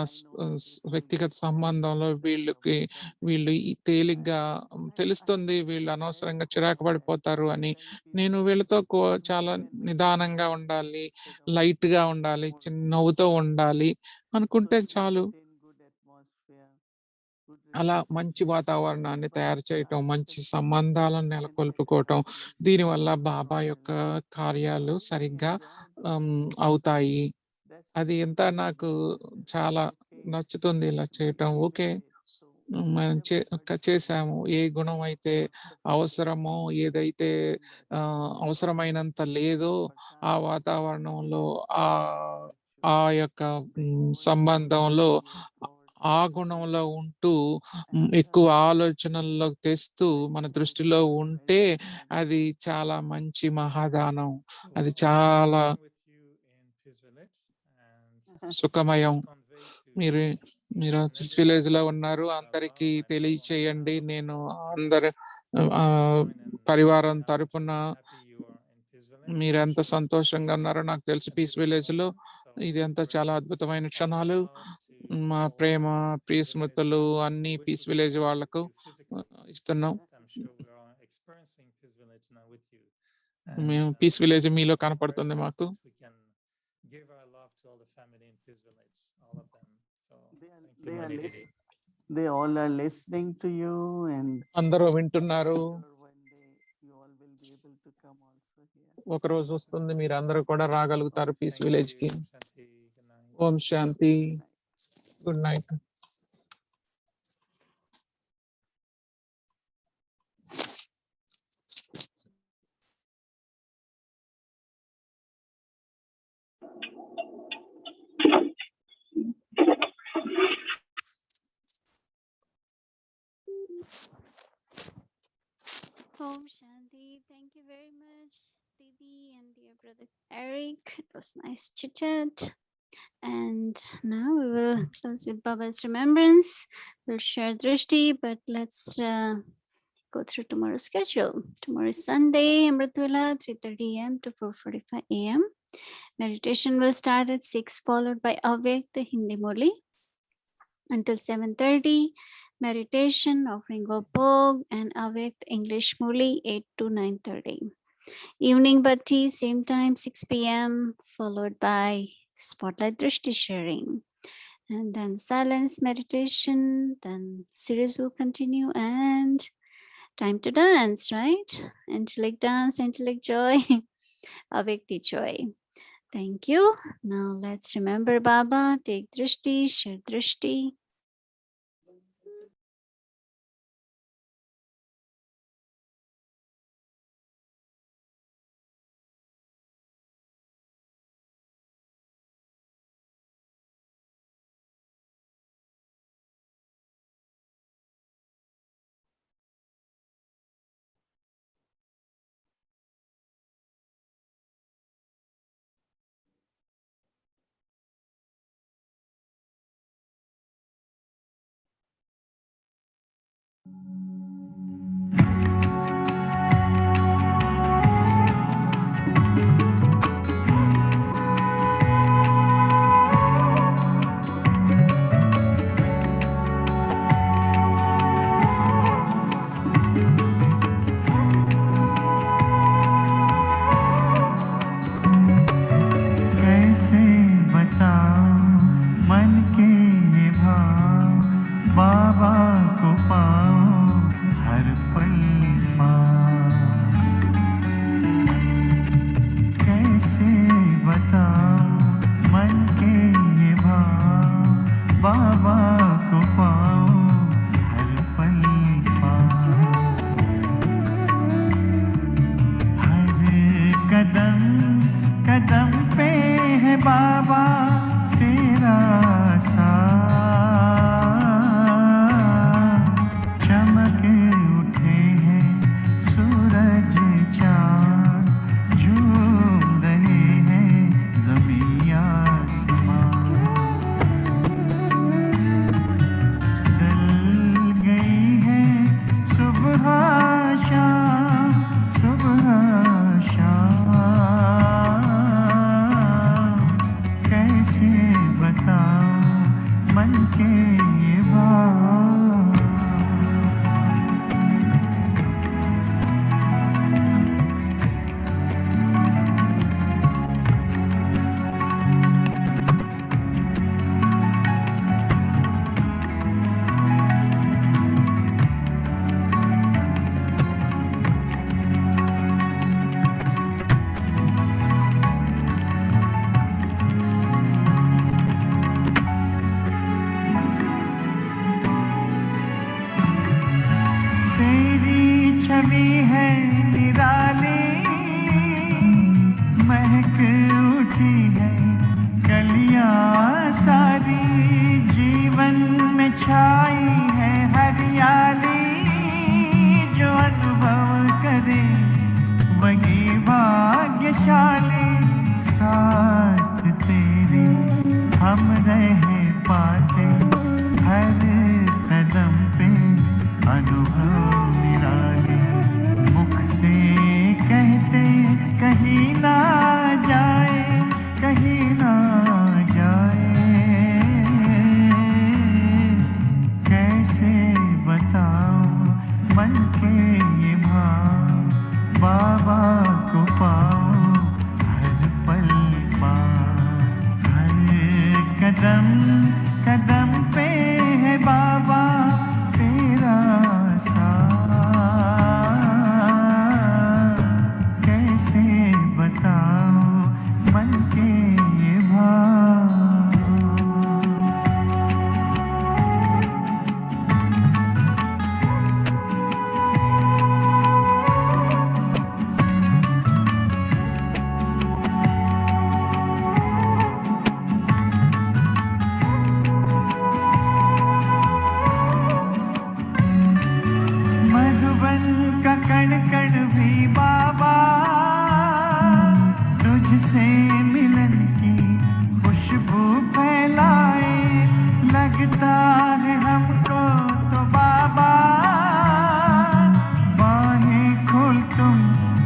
వ్యక్తిగత సంబంధంలో వీళ్ళు తేలిగ్గా తెలుస్తుంది, వీళ్ళు అనవసరంగా చిరాకు పడిపోతారు అని. నేను వీళ్ళతో చాలా నిదానంగా ఉండాలి, లైట్ గా ఉండాలి, చిన్న నవ్వుతో ఉండాలి అనుకుంటే చాలు. అలా మంచి వాతావరణాన్ని తయారు చేయటం, మంచి సంబంధాలను నెలకొల్పుకోవటం, దీనివల్ల బాబా యొక్క కార్యాలు సరిగ్గా అవుతాయి. అది ఎంత నాకు చాలా నచ్చుతుంది ఇలా చేయటం. ఓకే, మనం చేసాము. ఏ గుణం అయితే అవసరమో, ఏదైతే అవసరమైనంత లేదో ఆ వాతావరణంలో, ఆ యొక్క సంబంధంలో ఆ గుణంలో ఉంటూ ఎక్కువ ఆలోచనల్లో తెస్తూ మన దృష్టిలో ఉంటే అది చాలా మంచి మహాదానం. అది చాలా సుఖమయం. మీరు పీస్ విలేజ్ లో ఉన్నారు, అందరికీ తెలియచేయండి. నేను అందరి పరివారం తరపున మీరెంత సంతోషంగా ఉన్నారో నాకు తెలుసు. పీస్ విలేజ్ లో ఇది అంతా చాలా అద్భుతమైన క్షణాలు. మా ప్రేమ, ప్రియ స్మృతులు అన్ని పీస్ విలేజ్ వాళ్లకు ఇస్తున్నాం. మేము పీస్ విలేజ్ మీలో కనపడుతుంది మాకు. We can give our love to all the family in Peace Village, all of them. So thank you, They are Mohini Didi. they all are listening to you, and అందరూ వింటున్నారు. sure one day you all will be able to come also here. ఒక రోజు వస్తుంది మీరు అందరూ కూడా రాగలుగుతారు peace Thank village కి. you. Shanti. Good night. Om Shanti. Good night. Good night. Om Shanti. Thank you very much, Didi and dear brother Eric. It was nice chit chat. And now we will close with Baba's remembrance. We'll share Drishti, but let's go through tomorrow's schedule. Tomorrow is Sunday, Amritwala, 3:30 a.m. to 4:45 a.m. Meditation will start at 6, followed by Avyakt, the Hindi Murli, until 7:30. Meditation, offering of Bhog, and Avyakt English Murli, 8 to 9:30. Evening Bhatti, same time, 6 p.m., followed by Spotlight Drishti sharing. And then silence meditation, then series will continue, and time to dance, right? Angelic dance, angelic joy, Avyakti joy. Thank you. Now let's remember Baba, take Drishti, share Drishti.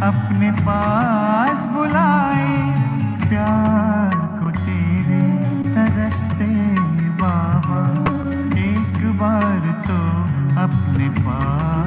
अपने पास बुलाए, प्यार को तेरे तरसते बाबा, एक बार तो अपने पास